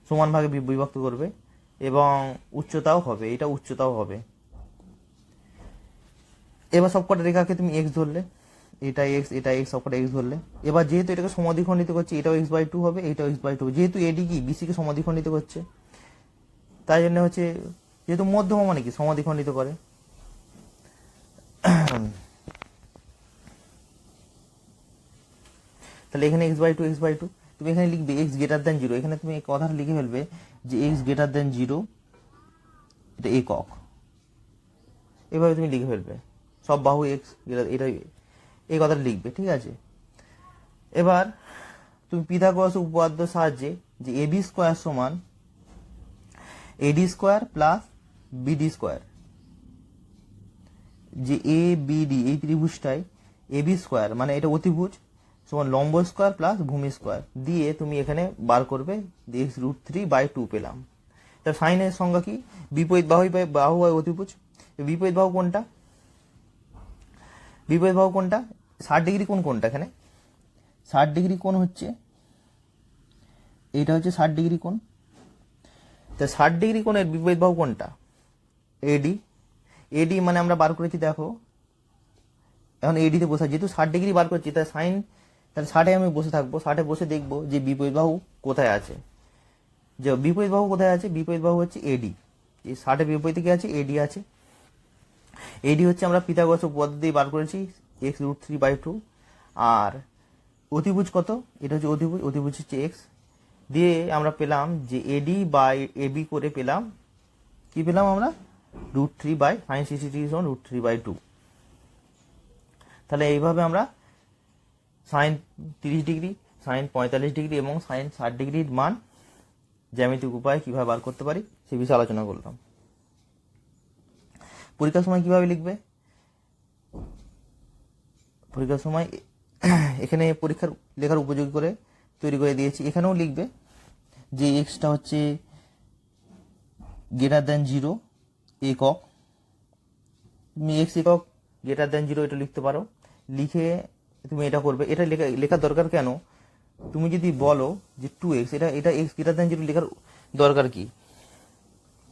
সমান ভাগে বিভক্ত করবে এবং উচ্চতাও হবে, এটা উচ্চতাও হবে। এবার সবকটা রেখাকে তুমি এক্স ধরলে, এটা এক্স এটা এক্স, সবকটা এক্স ধরলে। এবার যেহেতু এটাকে সমদ্বিখণ্ডিত করছে, এটাও x/2 হবে, এটাও x/2 হবে। যেহেতু এডি কি বিসি কে সমদ্বিখণ্ডিত করছে, তাই জন্য হচ্ছে যেহেতু মধ্যমা মানে কি সমদ্বিখণ্ডিত করে, তাহলে এখানে x/2 তুমি এখানে লিখবে x>0। এখানে তুমি এই কথাটা লিখে ফেলবে যে x>0 এটা একক, এভাবে তুমি লিখে ফেলবে সব বাহু এক্স, এটা এই কথাটা লিখবে, ঠিক আছে। এবার তুমি পিথাগোরাস উপপাদ্যের সাহায্যে যে এবি স্কোয়ার সমান এডি স্কোয়ার প্লাস বিডি স্কোয়ার, যে এ বিডি এই ত্রিভুজটাই এবি স্কোয়ার মানে এটা অতিভুজ সমান লম্ব স্কোয়ার প্লাস ভূমি স্কোয়ার দিয়ে তুমি এখানে বার করবে, x√3/2 পেলাম। তার সাইনের সংজ্ঞা কি, বিপরীত বাহু হয় অতিভুজ। বিপরীত বাহু কোনটা, বিপরীত বাহু কোনটা, 60 ডিগ্রি কোণ কোনটা, এখানে 60 ডিগ্রি কোণ হচ্ছে এইটা হচ্ছে 60 ডিগ্রি কোণ। তা 60 ডিগ্রি কোণের বিপরীত বাহু কোনটা, এডি। এডি মানে আমরা বার করেছি দেখো, এখন এডিতে বসা, যেহেতু 60 ডিগ্রি বার করছি তাই সাইন, তাহলে 60-এ আমি বসে থাকবো, 60-এ বসে দেখবো যে বিপরীত বাহু কোথায় আছে। যে বিপরীত বাহু কোথায় আছে, বিপরীত বাহু হচ্ছে এডি, এই 60-এর বিপরীতে কি আছে, এডি আছে। এডি হচ্ছে আমরা পিথাগোরাস উপপাদ্য দিয়ে বার করেছি x√3/2। আর অতিভুজ কত, এটা হচ্ছে অতিভুজ, অতিভুজ হচ্ছে এক্স দিয়ে আমরা পেলাম যে এডি বাই এবি করে পেলাম কি পেলাম আমরা, √3/sin 60 √3/2। তাহলে এইভাবে আমরা সাইন 30 ডিগ্রি, সাইন 45 ডিগ্রি এবং সাইন 60 ডিগ্রির মান জ্যামিতিক উপায়ে কিভাবে বার করতে পারি সে বিষয়ে আলোচনা করলাম। পরীক্ষার সময় কিভাবে লিখবে, পরীক্ষার সময় এখানে পরীক্ষার লেখার উপযোগী করে তৈরি করে দিয়েছি, এখানেও লিখবে যে এক্সটা হচ্ছে >0 একক, তুমি এক্স একক >0 এটা লিখতে পারো। লিখে তুমি এটা করবে, এটা লেখার দরকার কেন, তুমি যদি বলো যে 2x, এটা x>0 লেখার দরকার কি,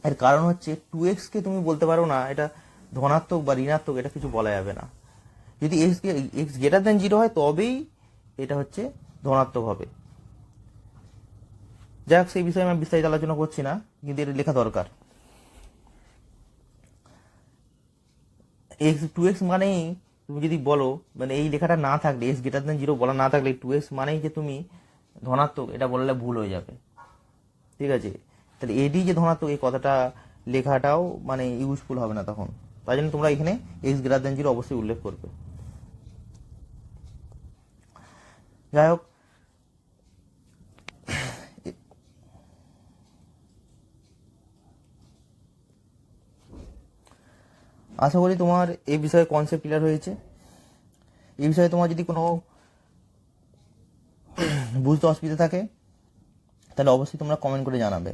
এর কারণ হচ্ছে 2x কে তুমি বলতে পারো না এটা ধনাত্মক বা ঋণাত্মক, এটা কিছু বলা যাবে না। যদি x>0 হয় তবেই এটা হচ্ছে ধনাত্মক হবে। যাক, সেই বিষয়ে আমি বিস্তারিত আলোচনা করছি না, কিন্তু এটা লেখা দরকার। 2x মানেই তুমি যদি বলো, মানে এই লেখাটা না থাকলে, x>0 বলা না থাকলে 2x মানেই যে তুমি ধনাত্মক, এটা বললে ভুল হয়ে যাবে, ঠিক আছে। তাহলে এডি যে ধনাত্মক এই কথাটা লেখাটাও মানে ইউজফুল হবে না তখন, তাই জন্য তোমরা এখানে x>0 অবশ্যই উল্লেখ করবে। যাই হোক, আশা করি তোমার এই বিষয়ে কনসেপ্ট ক্লিয়ার হয়েছে। এই বিষয়ে তোমার যদি কোনো বুঝতে অসুবিধা থাকে তাহলে অবশ্যই তোমরা কমেন্ট করে জানাবে।